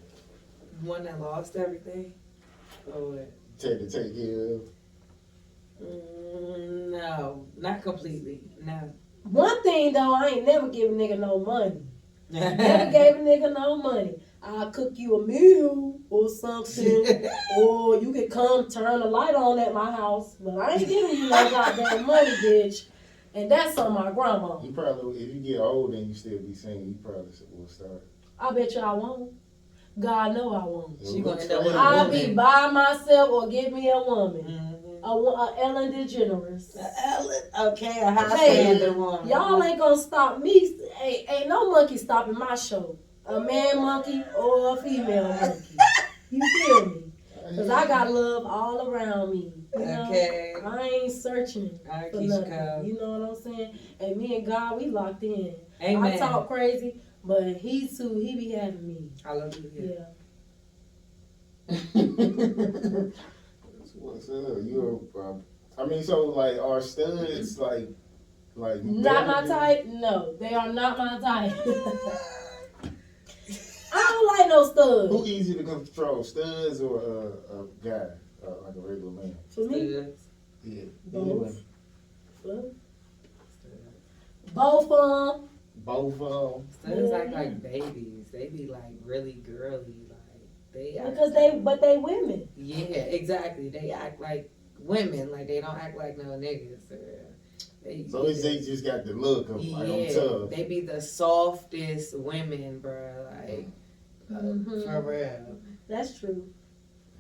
One that lost everything. Or what? Take care of. No, not completely. No. one thing though, I ain't never give a nigga no money. Never gave a nigga no money. I'll cook you a meal or something, or you can come turn the light on at my house, but I ain't giving you no goddamn money, bitch. And that's on my grandma. You probably, if you get old and you still be single, you probably will start. I bet you I won't. God know I won't. She gonna end up with a I'll woman. be by myself or give me a woman. Mm-hmm. A Ellen DeGeneres. Okay, a high Hey, standard woman. y'all ain't gonna stop me. Ain't no monkey stopping my show. A man monkey or a female monkey. You feel me? Because I got love all around me. You know? Okay. I ain't searching Alright, for Keisha nothing. Cole. You know what I'm saying? And me and God, we locked in. Amen. I talk crazy, but he be having me. Hallelujah. Yeah. What's up? I mean, so like, are studs like Not my type? No, they are not my type. I don't like no studs. Who easy to control, studs or a guy, like a regular man? For me, Yeah. both. Both of them. Both of them. Studs act like babies. They be like really girly. Like they act Because they women. Yeah, exactly. They act like women. Like they don't act like no niggas. So they just got the look of like I'm yeah, tough. they be the softest women, bro. Like for real. That's true.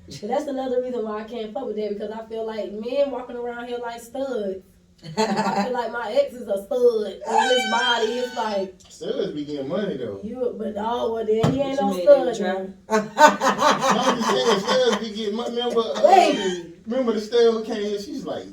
But that's another reason why I can't fuck with that, because I feel like men walking around here like studs. I feel like my ex is a stud in his body. It's like Studs be getting money though. well then he ain't no What you stud. mean, No, I'm just saying, studs be getting money. Baby. Remember the stud who came here? She's like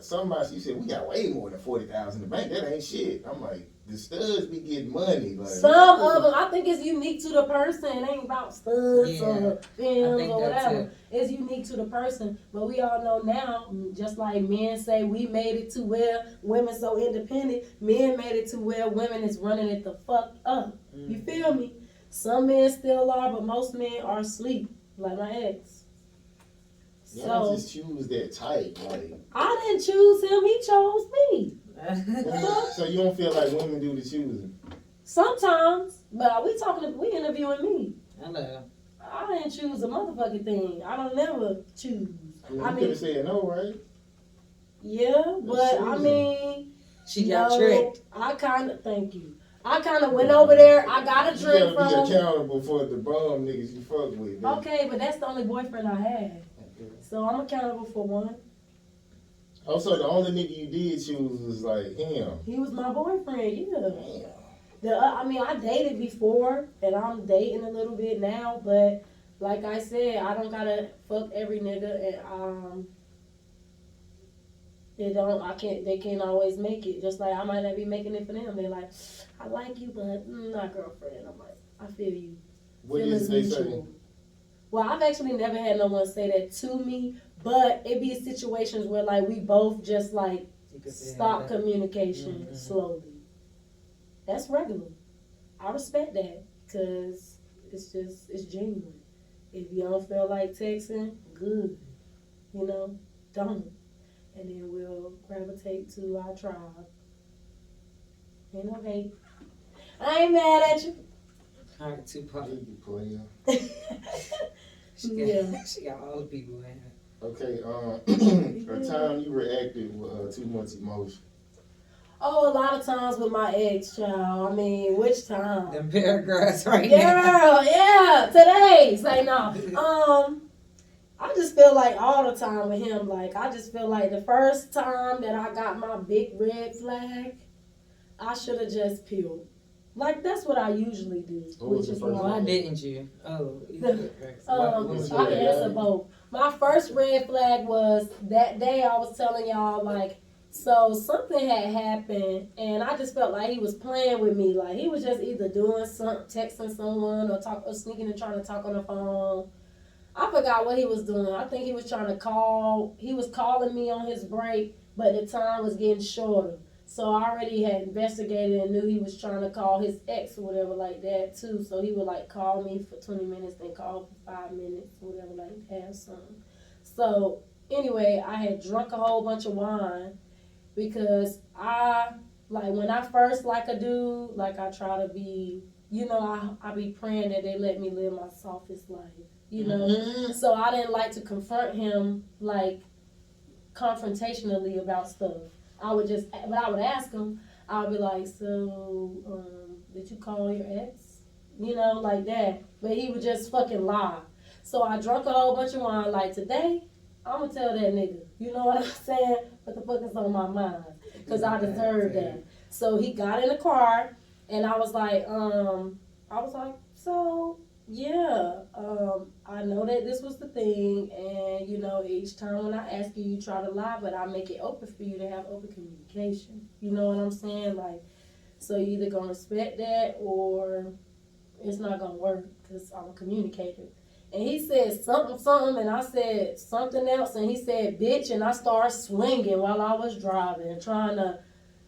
somebody, she said, we got way more than 40,000 in the bank. That ain't shit. I'm like, the studs be getting money. Like, some of them, I think it's unique to the person. It ain't about studs or films or whatever. It's unique to the person. But we all know now, just like men say we made it to where women so independent, men made it to where women is running it the fuck up. You feel me? Some men still are, but most men are asleep, like my ex. y'all just choose that type. Like, I didn't choose him, he chose me. so you don't feel like women do the choosing? Sometimes, but we interviewing me. Hello. I didn't choose a motherfucking thing. I don't never choose. You could have said no, right? Yeah, but I mean, she got tricked. Thank you. I kind of went over there. I got a drink from him. You gotta be accountable for the bum niggas you fuck with. Baby. Okay, but that's the only boyfriend I had. So I'm accountable for one. Oh, so the only nigga you did choose was like him? He was my boyfriend, yeah. Damn. I dated before, and I'm dating a little bit now, but like I said, I don't gotta fuck every nigga, and they can't always make it. Just like I might not be making it for them. They're like, I like you, but not girlfriend. I'm like, I feel you. What is they say? Well, I've actually never had no one say that to me, but it be situations where like we both just like stop communication slowly. That's regular. I respect that because it's genuine. If you don't feel like texting, good. You know, don't. And then we'll gravitate to our tribe. Ain't no hate. I ain't mad at you. Alright, Tupac. She got all the people in her. Okay, a time you reacted with too much emotion. Oh, a lot of times with my ex, child. I mean, which time? Them paragraphs right now. Girl, yeah, today. Say no. I just feel like all the time with him, like, I just feel like the first time that I got my big red flag, I should have just peeled. Like, that's what I usually do. Which is why didn't you? Oh, I can answer both. My first red flag was that day I was telling y'all, like, so something had happened, and I just felt like he was playing with me. Like, he was just either doing something, texting someone, or sneaking and trying to talk on the phone. I forgot what he was doing. I think he was trying to call. He was calling me on his break, but the time was getting shorter. So I already had investigated and knew he was trying to call his ex or whatever like that too. So he would like call me for 20 minutes, then call for 5 minutes, whatever like that or something. So anyway, I had drunk a whole bunch of wine because when I first like a dude, like I try to be, you know, I be praying that they let me live my softest life, you know. Mm-hmm. So I didn't like to confront him like confrontationally about stuff. I would ask him, I would be like, so, did you call your ex? You know, like that. But he would just fucking lie. So I drank a whole bunch of wine. Like, today, I'm going to tell that nigga. You know what I'm saying? What the fuck is on my mind? Because I deserve that. So he got in the car, and I was like, so, yeah, I know that this was the thing, and, you know, each time when I ask you, you try to lie, but I make it open for you to have open communication. You know what I'm saying? Like, so you either going to respect that or it's not going to work because I'm a communicator. And he said something, and I said something else, and he said, bitch, and I started swinging while I was driving, trying to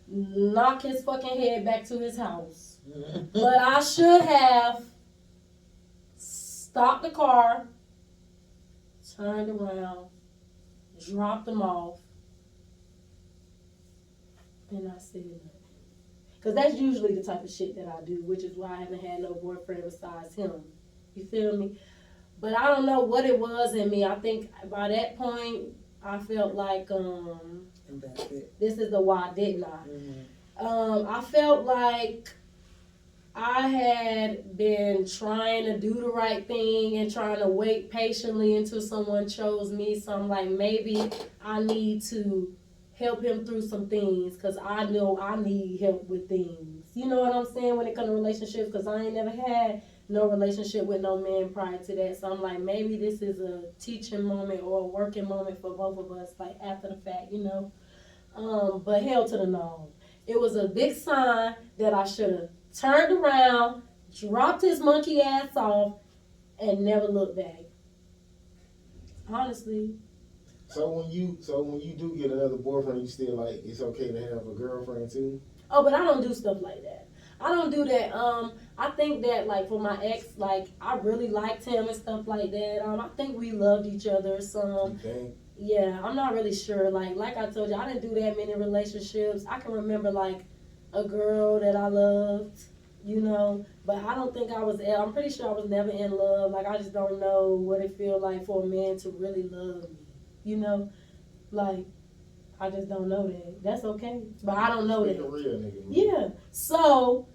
knock his fucking head back to his house. But I should have stopped the car, turned around, dropped him off, and I said nothing. Because that's usually the type of shit that I do, which is why I haven't had no boyfriend besides him. You feel me? But I don't know what it was in me. I think by that point, I felt like, this is the why didn't I? Mm-hmm. I felt like I had been trying to do the right thing and trying to wait patiently until someone chose me. So I'm like, maybe I need to help him through some things because I know I need help with things. You know what I'm saying when it comes to relationships, because I ain't never had no relationship with no man prior to that. So I'm like, maybe this is a teaching moment or a working moment for both of us, like after the fact, you know. but held to the no. It was a big sign that I should have turned around, dropped his monkey ass off, and never looked back. Honestly. So when you do get another boyfriend, you still like it's okay to have a girlfriend too? Oh, but I don't do stuff like that. I don't do that. I think that like for my ex, like I really liked him and stuff like that. I think we loved each other some. Yeah, I'm not really sure. Like I told you, I didn't do that many relationships. I can remember like a girl that I loved, you know, but I don't think I'm pretty sure I was never in love. Like I just don't know what it feels like for a man to really love me, you know, like I just don't know that. That's okay, but I don't know that. Real nigga, yeah, so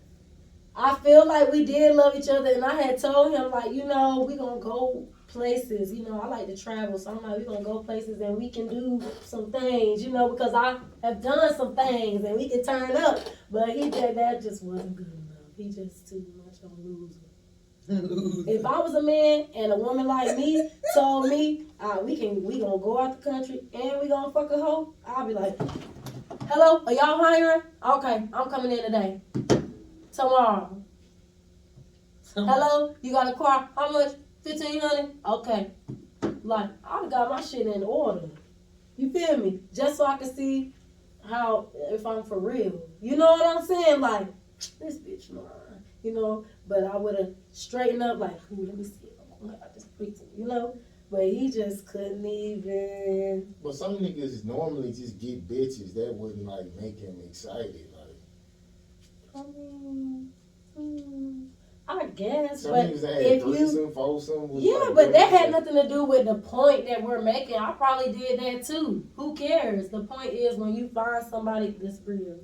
I feel like we did love each other, and I had told him like, you know, we gonna go places. You know, I like to travel, so I'm like, we gonna go places and we can do some things, you know, because I have done some things and we can turn up. But that just wasn't good enough. He just too much of a loser. If I was a man and a woman like me told me we gonna go out the country and we gonna fuck a hoe, I'll be like, hello, are y'all hiring? Okay, I'm coming in today. Tomorrow. Hello, you got a car? How much? 1,500? Okay. Like, I got my shit in order. You feel me? Just so I can see how, if I'm for real. You know what I'm saying? Like, this bitch mine. You know? But I would have straightened up like, ooh, let me see. I'm gonna this preacher, you know? But he just couldn't even. But some niggas normally just get bitches. That wouldn't like make him excited. Like, I mean, I guess, some but niggas that had if threesome, foursome. yeah, like, but that had nothing to do with the point that we're making. I probably did that too. Who cares? The point is when you find somebody that's real.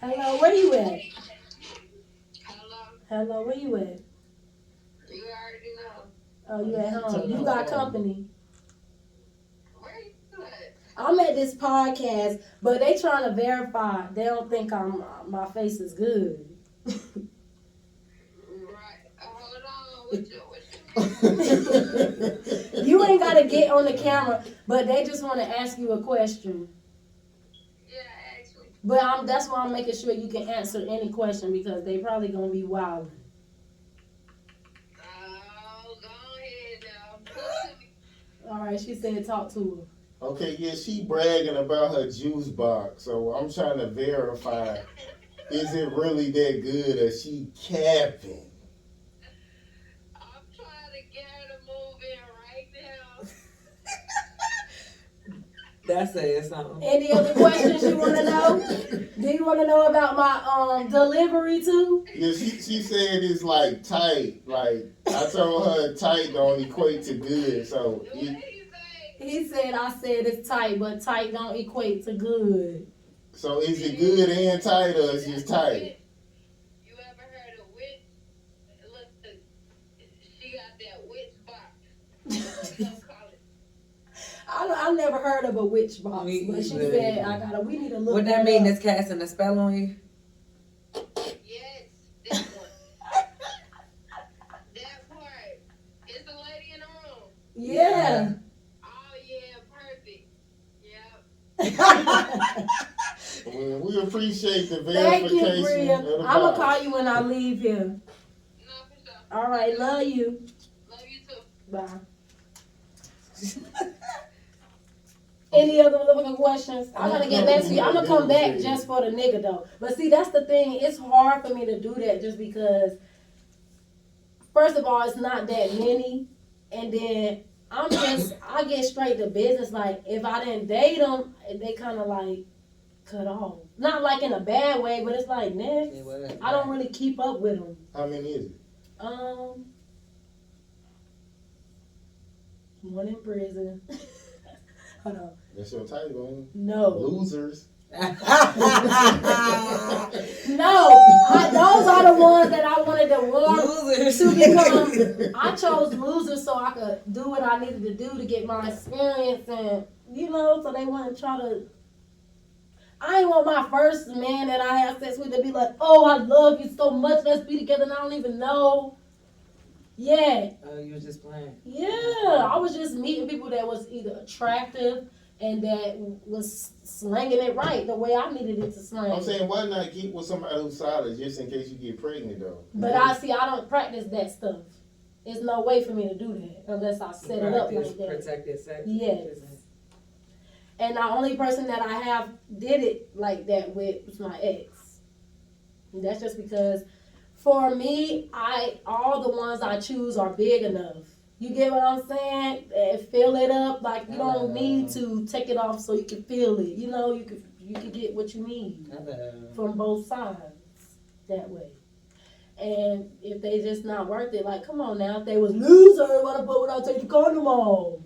Hello, where you at? Hello, where you at? You already know. Oh, you at home. You got company. Where you at? I'm at this podcast, but they trying to verify. They don't think my face is good. Right. Hold on. What you You ain't gotta get on the camera, but they just want to ask you a question. Yeah, actually. But that's why I'm making sure you can answer any question because they probably gonna be wild. Oh, go ahead now. Talk to me. All right, she said talk to Okay, yeah, she bragging about her juice box, so I'm trying to verify, is it really that good or she capping? I'm trying to get her to move in right now. That says something. her. Any other questions you want to know? Do you want to know about my delivery too? Yeah, she said it's like tight. Like, I told her tight don't equate to good, so What did you say? He said I said it's tight, but tight don't equate to good. so is it good and tight or is it just tight? You ever heard of witch? Look, she got that witch box. Don't call it. I never heard of a witch box, Me but she either. said we need to look. What that mean? up. That's casting a spell on you? Yes, this one. That part. It's a lady in the room. Yeah. Oh yeah, perfect. Yep. Well, we appreciate the Thank you, verification. Bria. of the I'm gonna box. call you when I leave here. No, for sure. All right, love you. Love you too. Bye. Any other motherfucking questions? I'm gonna get back to you. I'm gonna come back just for the nigga though. But see, that's the thing. It's hard for me to do that just because, first of all, it's not that many, and then I get straight to business. Like if I didn't date them, they kind of like cut off. Not like in a bad way, but it's like next. I don't really keep up with them. How many is it? One in prison. Hold on. That's your title, ain't it? No. Losers. No, those are the ones that I wanted to warn Losers. to become. I chose losers so I could do what I needed to do to get my experience, and so they wouldn't try to. I ain't want my first man that I have sex with to be like, oh, I love you so much, let's be together, and I don't even know. Yeah. Oh, you were just playing. Yeah, I was just meeting people that was either attractive, and that was slanging it right the way I needed it to slang. I'm saying, why not get with somebody who's solid just in case you get pregnant, though? But I don't practice that stuff. There's no way for me to do that unless I set it up like that. Protected sex. Yes. And the only person that I have did it like that with was my ex. And that's just because for me, all the ones I choose are big enough. You get what I'm saying? Fill it up. Like, you don't need to take it off so you can feel it. You know, you can get what you need from both sides that way. And if they just not worth it, like, come on now. If they was loser, what about when I take the condom off?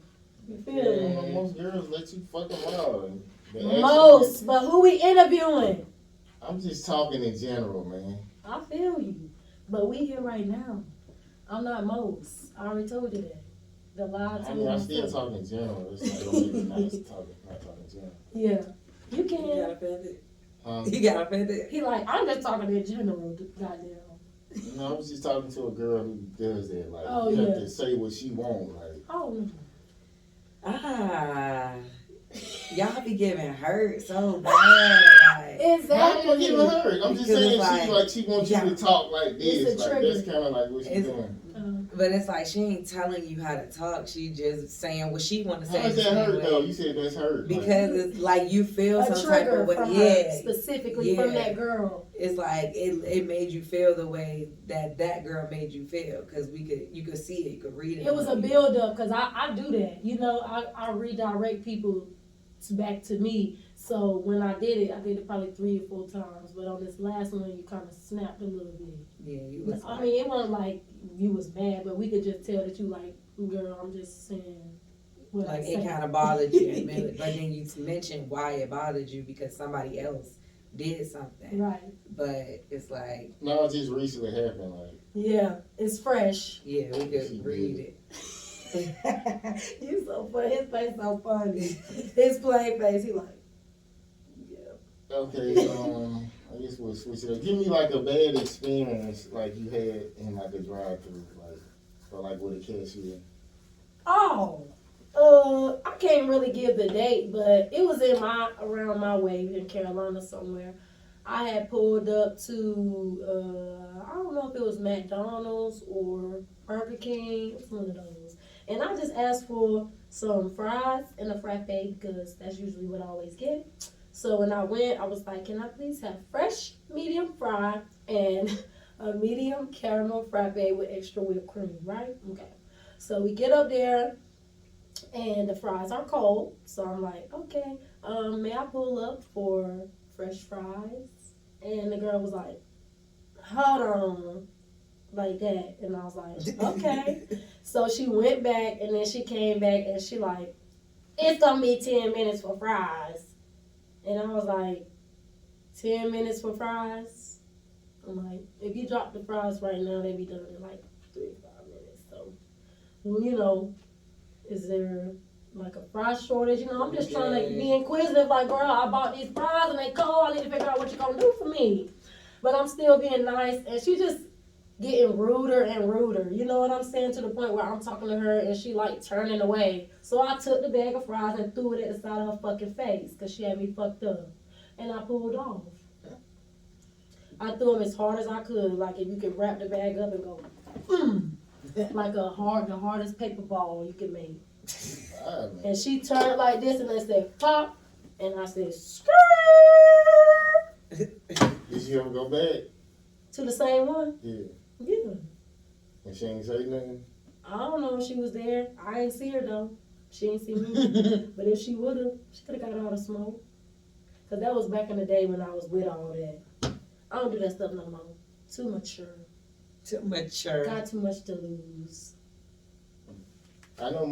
You feel me? Most girls let you fuck them out. Most, but who we interviewing? I'm just talking in general, man. I feel you. But we here right now. I'm not most. I already told you that. The lie to me. I'm still talking in general. It's like, don't make me not talking general. Yeah. You can. You got offended? You got offended? He like, I'm just talking in general, goddamn. I was just talking to a girl who does that. Like, you have to say what she want. Like, oh. Y'all be getting hurt so bad. Like, exactly. I'm getting hurt. I'm just saying she wants you to talk like this. Like, that's kind of like what she's doing. But it's like she ain't telling you how to talk. She just saying what she want to say. How is that hurt though? You said that's hurt. Because it's like you feel some type of way. Yeah, specifically from that girl. It's like it made you feel the way that girl made you feel because you could see it, you could read it. It was a build up because I do that. You know, I redirect people back to me. So when I did it probably 3 or 4 times. But on this last one, you kind of snapped a little bit. Yeah, you was. I mean, it wasn't like you was mad, but we could just tell that you like, girl, I'm just saying. What like it kind of bothered you, but then you mentioned why it bothered you because somebody else did something. Right. But it's like. No, it just recently happened. Like. Yeah, it's fresh. Yeah, we could read it. You so funny. His face so funny. His plain face, he like. Okay, I guess we'll switch it up. Give me like a bad experience like you had in like a drive-through, like or like with a cashier. Oh, I can't really give the date, but it was around my way in Carolina somewhere. I had pulled up to I don't know if it was McDonald's or Burger King. It was one of those, and I just asked for some fries and a frappe because that's usually what I always get. So when I went, I was like, can I please have fresh medium fry and a medium caramel frappe with extra whipped cream, right? Okay. So we get up there, and the fries are cold. So I'm like, okay, may I pull up for fresh fries? And the girl was like, hold on, like that. And I was like, okay. So she went back, and then she came back, and she like, it's going to be 10 minutes for fries. And I was like, 10 minutes for fries? I'm like, if you drop the fries right now, they be done in like 3 to 5 minutes. So, you know, is there like a fry shortage? You know, I'm just trying to be inquisitive. Like, girl, I bought these fries and they cold. I need to figure out what you're going to do for me. But I'm still being nice. And she just getting ruder and ruder. You know what I'm saying? To the point where I'm talking to her and she like turning away. So I took the bag of fries and threw it at the side of her fucking face because she had me fucked up. And I pulled off. I threw them as hard as I could. Like if you could wrap the bag up and go, like the hardest paper ball you can make. And she turned like this and I said, pop. And I said, skirt. Did you ever go back? To the same one? Yeah. Yeah. And she ain't say nothing? I don't know if she was there. I ain't see her though. She ain't see me. But if she would have, she could have got all the smoke. Because that was back in the day when I was with all that. I don't do that stuff no more. Too mature. Too mature. Got too much to lose. I know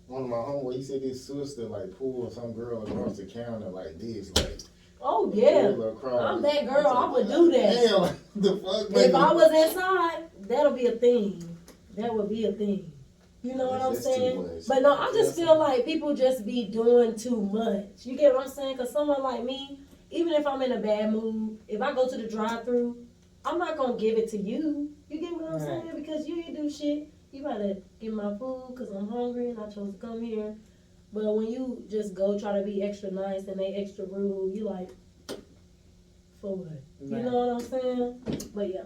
one of my homeboys, he said his sister like pulled some girl across the counter like this, like. Oh yeah, I'm that girl. I would do that. Damn, like, the fuck, man. If I was inside, that'll be a thing. That would be a thing. You know what I'm saying? But no, I just feel like people just be doing too much. You get what I'm saying? Because someone like me, even if I'm in a bad mood, if I go to the drive-thru, I'm not gonna give it to you. You get what I'm saying? Because you didn't do shit. You gotta give my food because I'm hungry and I chose to come here. But when you just go try to be extra nice and they extra rude, you like, for what? You know what I'm saying? But yeah.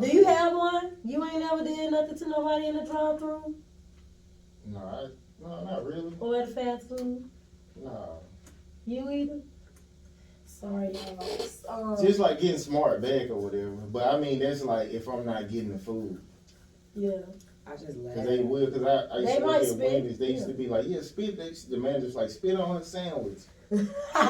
Do you have one? You ain't never did nothing to nobody in the drive-thru No, not really. or at fast food? No. You either? Sorry, y'all. Just like getting smart back or whatever. But I mean, that's like if I'm not getting the food. Yeah. I just laugh. Cause they will, cause I used They to work might at spit, Wendy's. They used yeah. to be like, yeah, spit. The manager's like, spit on her sandwich. And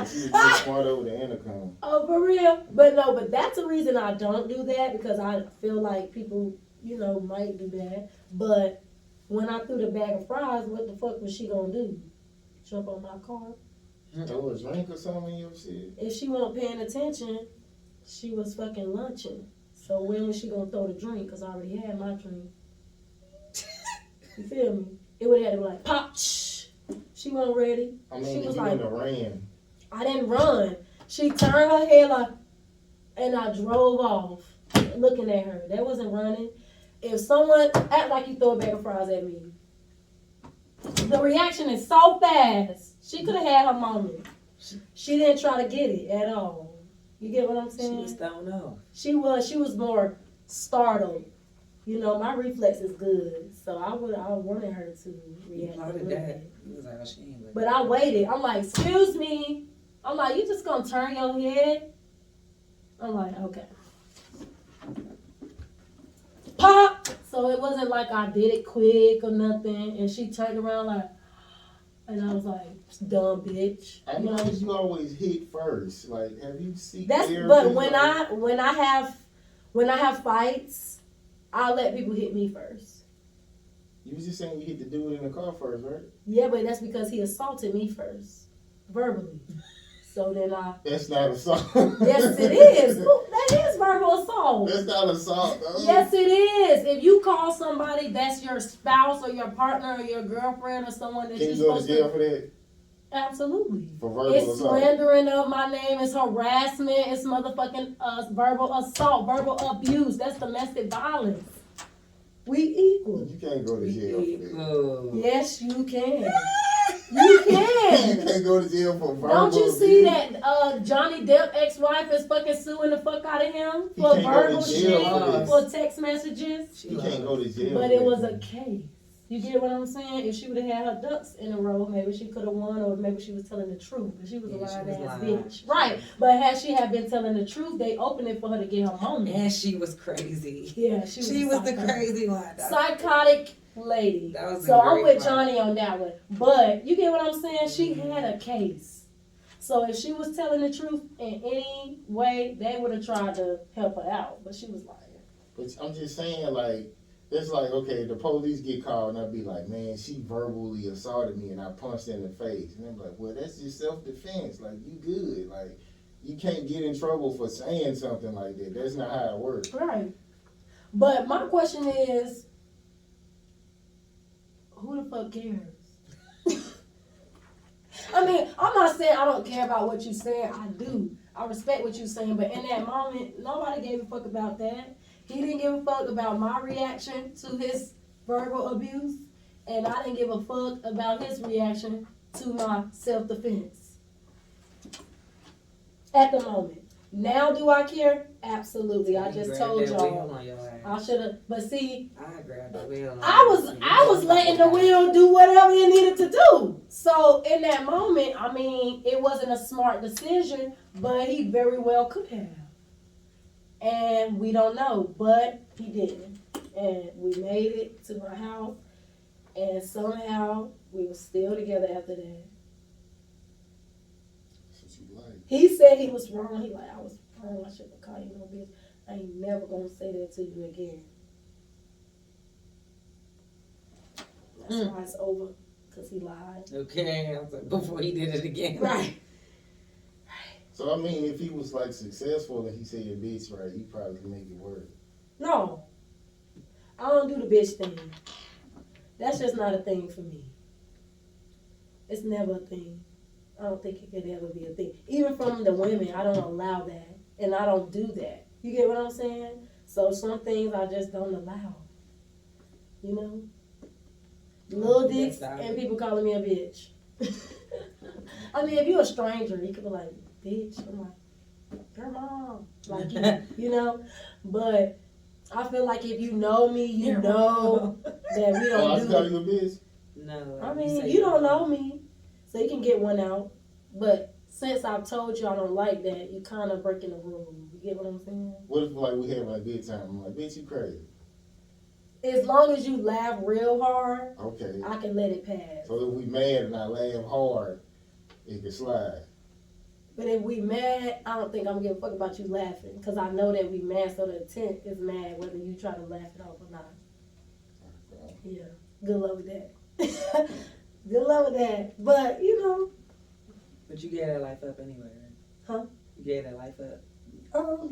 she was just smart over the intercom. Oh, for real? But no, but that's the reason I don't do that, because I feel like people, might do that. But when I threw the bag of fries, what the fuck was she gonna do? Jump on my car? Throw a drink or something in your shit. If she wasn't paying attention, she was fucking lunching. So when was she gonna throw the drink? Because I already had my drink. You feel me? It would have had to be like, pop, shh. She wasn't ready. I mean, She if was you like, wouldn't have ran. I didn't run. She turned her head like, and I drove off looking at her. That wasn't running. If someone act like you throw a bag of fries at me, the reaction is so fast. She could have had her moment. She didn't try to get it at all. You get what I'm saying? She was thrown off. She was more startled. My reflex is good, so I wanted her to You react. applauded that. You was like, oh, she ain't But I waited. I'm like, excuse me. I'm like, you just gonna turn your head? I'm like, okay. Pop! So it wasn't like I did it quick or nothing, and she turned around like, and I was like, dumb bitch. I know you always hit first. Like, have you seen? But when I have fights, I let people hit me first. You was just saying you hit the dude in the car first, right? Yeah, but that's because he assaulted me first, verbally. So then That's not assault. Yes, it is. That is verbal assault. That's not assault, though. Yes, it is. If you call somebody that's your spouse or your partner or your girlfriend or someone that Can you're you go to supposed jail for that? Absolutely. For verbal It's assault? slandering of my name. It's harassment. It's motherfucking verbal assault, verbal abuse. That's domestic violence. We equal. You can't go to jail for that. Yes, you can. You can. You can't go to jail for verbal Don't you abuse. see that Johnny Depp ex-wife is fucking suing the fuck out of him He for can't go verbal to jail for shit, this. for text messages? You can't go to jail. But for it that. was a case. You get what I'm saying? If she would have had her ducks in a row, maybe she could have won, or maybe she was telling the truth. But she was a lying ass bitch. Right. But had she had been telling the truth, they opened it for her to get her moment. And she was crazy. Yeah, she was the crazy one. Psychotic lady. That was So I'm with funny. Johnny on that one. But you get what I'm saying? She had a case. So if she was telling the truth in any way, they would have tried to help her out. But she was lying. But I'm just saying, like, it's like, okay, the police get called and I'd be like, man, she verbally assaulted me and I punched her in the face. And I'm like, well, that's just self-defense. Like, you good. Like, you can't get in trouble for saying something like that. That's not how it works. Right. But my question is, who the fuck cares? I mean, I'm not saying I don't care about what you're saying. I do. I respect what you're saying. But in that moment, nobody gave a fuck about that. He didn't give a fuck about my reaction to his verbal abuse. And I didn't give a fuck about his reaction to my self-defense. At the moment. Now do I care? Absolutely. I just told y'all. I should have, but see, I grabbed the wheel. I was letting the wheel do whatever it needed to do. So in that moment, I mean, it wasn't a smart decision, but he very well could have. And we don't know, but he didn't. And we made it to my house, and somehow we were still together after that. That's what you like. He said he was wrong. He like, I was wrong. I shouldn't have called you no bitch. I ain't never gonna say that to you again. That's why it's over, because he lied. Okay, I was like, before he did it again. Right. So, I mean, if he was, like, successful and he said your bitch right, he probably could make it work. No. I don't do the bitch thing. That's just not a thing for me. It's never a thing. I don't think it could ever be a thing. Even from the women, I don't allow that. And I don't do that. You get what I'm saying? So some things I just don't allow. You know? Little dicks and people calling me a bitch. I mean, if you're a stranger, you could be like, bitch. I'm like, your mom. Like, you know? But I feel like if you know me, you Your know mom. that we Oh, I don't call do you a bitch? No. I you mean, say you don't your know mom. me, so you can get one out. But since I've told you I don't like that, you kind of breaking the rule. You get what I'm saying? What if like we having a good time? I'm like, bitch, you crazy. As long as you laugh real hard, Okay. I can let it pass. So if we mad and I laugh hard, it can slide. But if we mad, I don't think I'm gonna give a fuck about you laughing, because I know that we mad, so the intent is mad whether you try to laugh it off or not. Yeah, good luck with that. Good luck with that. But you know, But you gave that life up anyway, right? Huh? You gave that life up.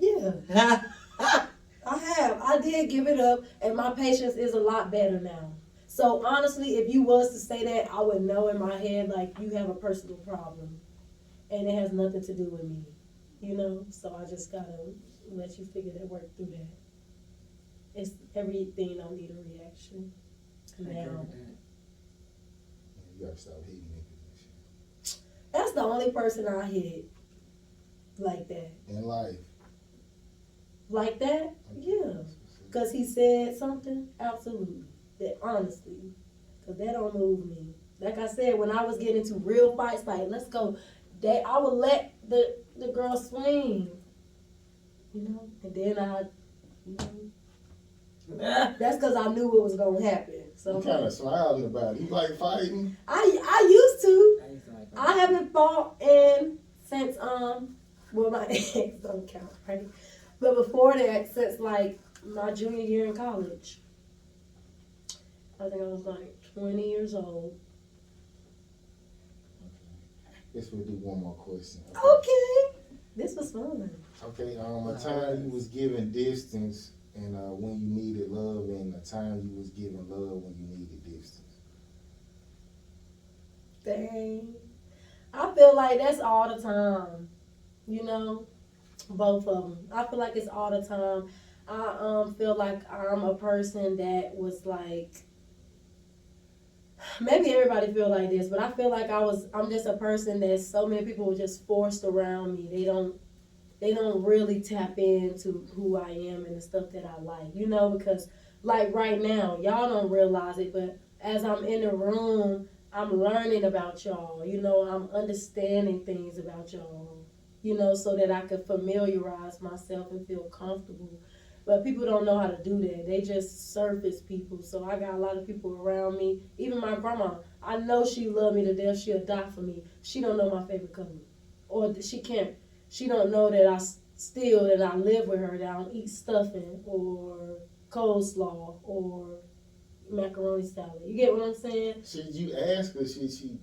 yeah, I have. I did give it up, and my patience is a lot better now. So honestly, if you was to say that, I would know in my head like you have a personal problem, and it has nothing to do with me, you know. So I just gotta let you figure that, work through that. It's everything don't need a reaction. I agree Now, with that. You gotta stop hating niggas and shit. that's the only person I hit like that. In life. Like that, yeah. Because he said something, absolutely. That honestly, because that don't move me. Like I said, when I was getting into real fights, like, let's go, that I would let the girl swing, you know, and then you know, that's because I knew what was going to happen. So You kind of smiling about it. You like fighting? I used to. I used to like I haven't fought in since, well, my ex don't count, right? But before that, since like my junior year in college. I think I was like 20 years old. Guess we'll do one more question. Okay. This was fun. Okay, a time you was giving distance and when you needed love, and a time you was giving love when you needed distance. Dang. I feel like that's all the time. You know? Both of them. I feel like it's all the time. I feel like I'm a person that was like, maybe everybody feel like this, but I feel like I'm just a person that so many people were just forced around me. They don't really tap into who I am and the stuff that I like, you know, because like right now, y'all don't realize it, but as I'm in the room, I'm learning about y'all, you know, I'm understanding things about y'all, you know, so that I could familiarize myself and feel comfortable. But people don't know how to do that. They just surface people. So I got a lot of people around me. Even my grandma. I know she love me to death. She'll die for me. She don't know my favorite color. Or she can't. She don't know that that I live with her, that I don't eat stuffing or coleslaw or macaroni salad. You get what I'm saying? Should you ask her? Should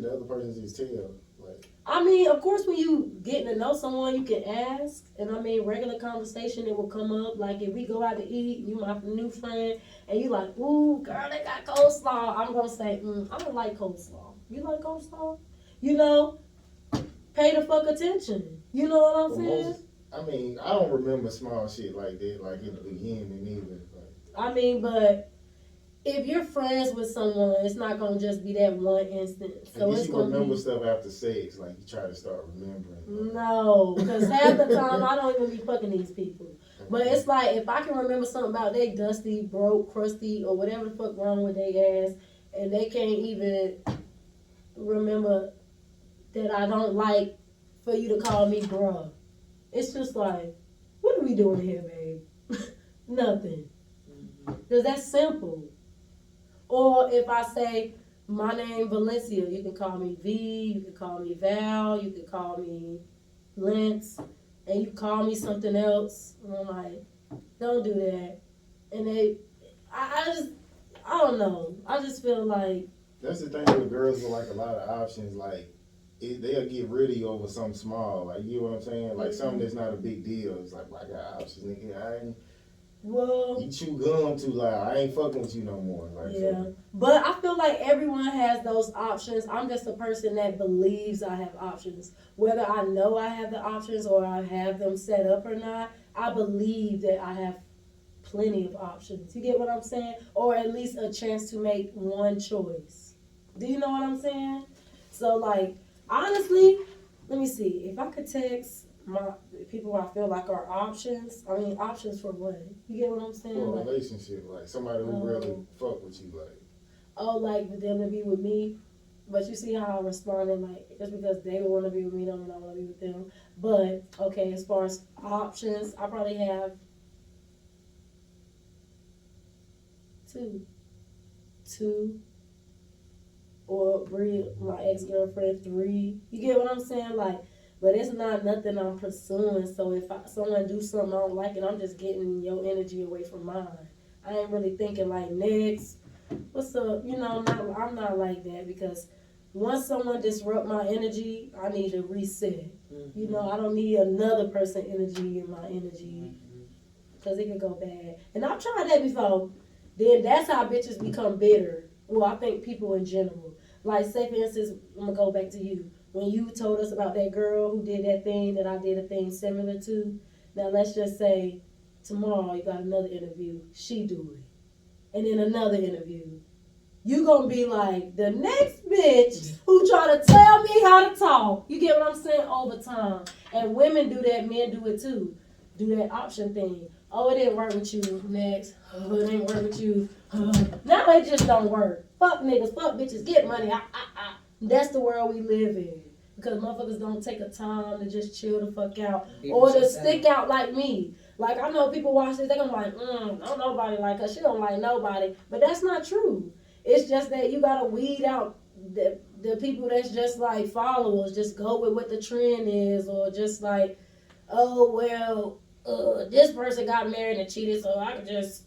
the other person just tell? Like, I mean, of course, when you getting to know someone, you can ask. And I mean, regular conversation, it will come up. Like, if we go out to eat, you my new friend, and you like, ooh, girl, they got coleslaw. I'm going to say, I don't like coleslaw. You like coleslaw? You know, pay the fuck attention. You know what I'm saying? I don't remember small shit like that, like in the beginning either. Like, I mean, but if you're friends with someone, it's not going to just be that one instance. So I guess it's you going to remember be... stuff after sex, like you try to start remembering. No, because half the time I don't even be fucking these people. But it's like, if I can remember something about they dusty, broke, crusty, or whatever the fuck wrong with their ass, and they can't even remember that I don't like for you to call me bruh. It's just like, what are we doing here, babe? Nothing. Because that's simple. Or if I say, my name Valencia, you can call me V, you can call me Val, you can call me Lance, and you call me something else. And I'm like, don't do that. And I don't know. I just feel like... That's the thing with girls with like a lot of options, like, they'll get rid of you over something small. Like, you know what I'm saying? Like, something that's not a big deal. It's like, well, I got options, nigga. You chew gum too loud. I ain't fucking with you no more. Like, yeah. So. But I feel like everyone has those options. I'm just a person that believes I have options. Whether I know I have the options or I have them set up or not, I believe that I have plenty of options. You get what I'm saying? Or at least a chance to make one choice. Do you know what I'm saying? So, like, honestly, let me see. If I could text my people I feel like are options, I mean, options for what? You get what I'm saying? For a Like, relationship, like somebody who really fuck with you, like. oh, like for them to be with me. But you see how I responded, like, just because they would want to be with me, don't mean I want to be with them. But, okay, as far as options, I probably have two, or Bree, my ex-girlfriend, 3. You get what I'm saying? Like, but it's not nothing I'm pursuing. So if someone do something I don't like it, I'm just getting your energy away from mine. I ain't really thinking like next, what's up? You know, I'm not like that, because once someone disrupt my energy, I need to reset. Mm-hmm. You know, I don't need another person energy in my energy, because it could go bad. And I've tried that before. Then that's how bitches become bitter. Well, I think people in general. Like, say for instance, I'm gonna go back to you. When you told us about that girl who did that thing that I did a thing similar to, now let's just say tomorrow you got another interview, she do it. And then another interview. You gonna be like, the next bitch who try to tell me how to talk. You get what I'm saying? Over time. And women do that, men do it too. Do that option thing. Oh, it didn't work with you. Next. Oh, it didn't work with you. Now it just don't work. Fuck niggas, fuck bitches, get money. That's the world we live in. Because motherfuckers don't take a time to just chill the fuck out. Or to stick out like me. Like, I know people watch this, they gonna be like, don't nobody like her. She don't like nobody. But that's not true. It's just that you gotta weed out the people that's just like followers. Just go with what the trend is. Or just like, oh, well, this person got married and cheated, so I can just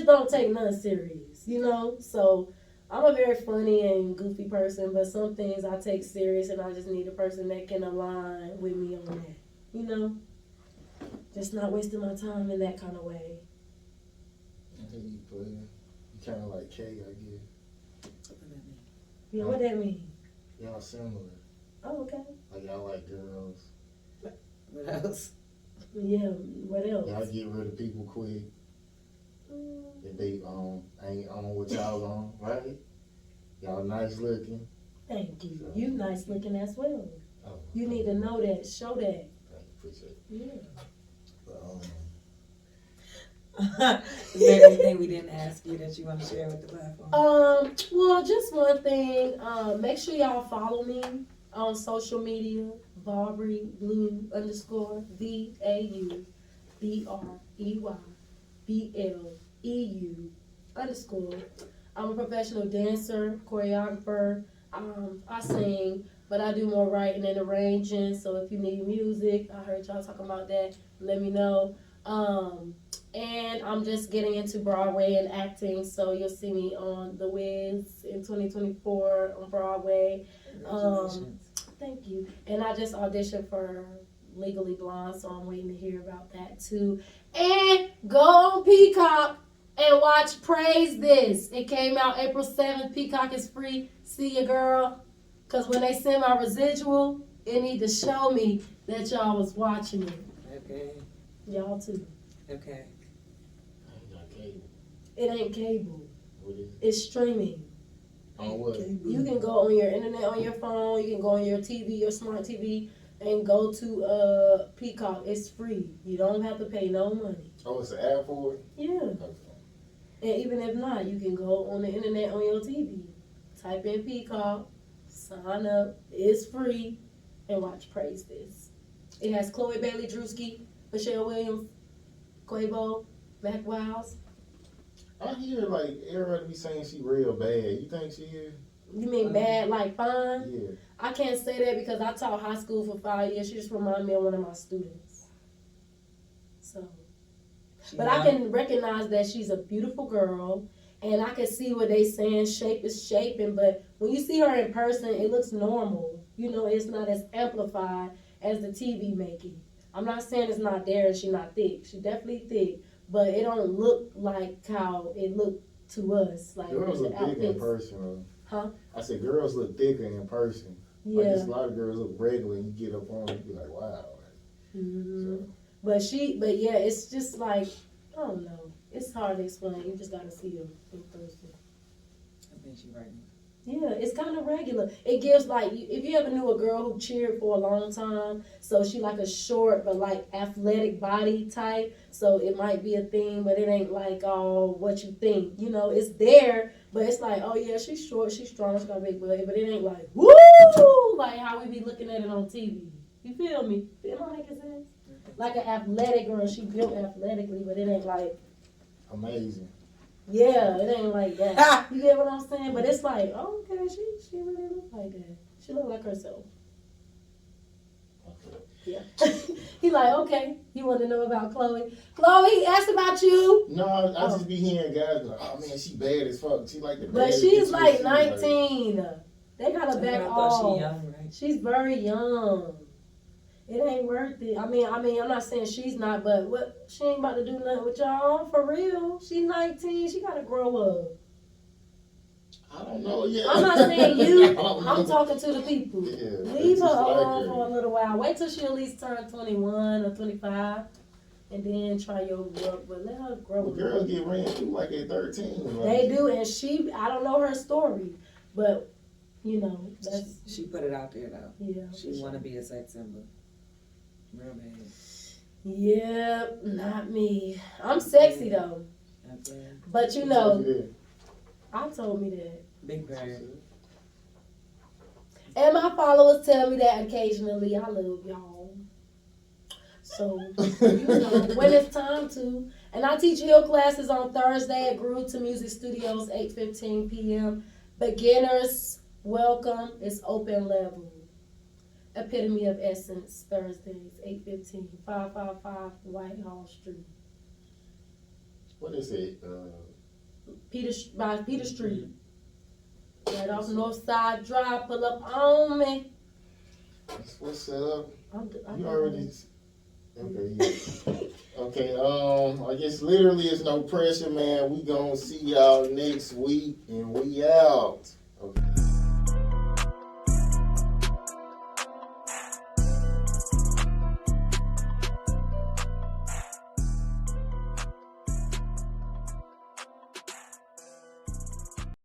don't take nothing serious, you know? So I'm a very funny and goofy person, but some things I take serious, and I just need a person that can align with me on that, you know? Just not wasting my time in that kind of way. I think you play. You kind of like Kay, I guess. Yeah, what that mean? Y'all similar. Oh, okay. Like y'all like girls. What else? Yeah, what else? Y'all get rid of people quick. If they ain't on what y'all on, right? Y'all nice looking. Thank you. You nice looking as well. Oh, You need to know that, show that. Thank you, appreciate it. Yeah. But, Is there anything we didn't ask you that you want to share with the platform? Well, just one thing. Make sure y'all follow me on social media. Vaubrey Bleu _ VAUBREYBLEU _ I'm a professional dancer, choreographer. I sing, but I do more writing and arranging. So if you need music, I heard y'all talking about that. Let me know. And I'm just getting into Broadway and acting, so you'll see me on The Wiz in 2024 on Broadway. Thank you. And I just auditioned for Legally Blonde, so I'm waiting to hear about that too. And go on Peacock and watch Praise This. It came out April 7th. Peacock is free. See ya, girl. Because when they send my residual, it need to show me that y'all was watching it. Okay. Y'all too. Okay. I ain't got cable. It ain't cable. What is it? It's streaming. On what? You can go on your internet, on your phone. You can go on your TV, your smart TV, and go to Peacock. It's free. You don't have to pay no money. Oh, it's an app for it? Yeah. Okay. And even if not, you can go on the internet on your TV. Type in Peacock, sign up. It's free, and watch Praise This. It has Chloe Bailey Drewski, Michelle Williams, Quavo, Mac Wiles. I hear like everybody be saying she real bad. You think she is? You mean bad like fine? Yeah. I can't say that because I taught high school for 5 years. She just reminded me of one of my students. So, but I can recognize that she's a beautiful girl, and I can see what they saying shape is shaping. But when you see her in person, it looks normal. You know, it's not as amplified as the TV making. I'm not saying it's not there and she's not thick. She definitely thick, but it don't look like how it looked to us. Like Girls the look thicker in outfits. person, though. Huh? I said girls look thicker in person. Yeah. Like, just a lot of girls look regular, and you get up on it, you be like, wow. Mm-hmm. So, But yeah, it's just like, I don't know. It's hard to explain. You just gotta see them in person. I think she's right. Yeah, it's kind of regular. It gives like if you ever knew a girl who cheered for a long time, so she like a short but like athletic body type. So it might be a thing, but it ain't like what you think. You know, it's there, but it's like oh yeah, she's short, she's strong, she got a big butt, but it ain't like woo like how we be looking at it on TV. You feel me? Am I making sense? Like an athletic girl, she built athletically, but it ain't like Amazing. yeah, it ain't like that. You get what I'm saying? But it's like, oh, okay, she really look like that. She look like herself. Okay. Yeah. He like, okay, you want to know about Chloe? Chloe, he asked about you. No, I just be hearing guys be like, oh man, she bad as fuck. She like the But baddest she's bitch like you ever seen. 19. They got her back I thought off. she young, right? She's very young. It ain't worth it. I mean, I'm not saying she's not, but what? She ain't about to do nothing with y'all for real. She's 19. She gotta grow up. I don't know yet. I'm not saying you. I don't I'm know. talking to the people. Yeah, Leave her just like alone her. for a little while. Wait till she at least turn 21 or 25, and then try your work. But let her grow Well, up. girls get ran through like at 13. Like, They do, and I don't know her story, but you know that's She put it out there though. yeah. She want to be a sex symbol. Real bad. Yep, not me. I'm sexy though, Okay. but you know, I told me that. Big bird. And my followers tell me that occasionally. I love y'all. So, you know, when it's time to. And I teach hill classes on Thursday at Groove to Music Studios, 8:15 p.m. Beginners, welcome. It's open level. Epitome of Essence, Thursdays, 8:15, 555 Whitehall Street. What is it? By Peter Street. Right off North Side Drive, pull up on me. What's up? I'm You already. Okay. Yeah. Okay. I guess literally it's no pressure, man. We gonna see y'all next week, and we out. Okay.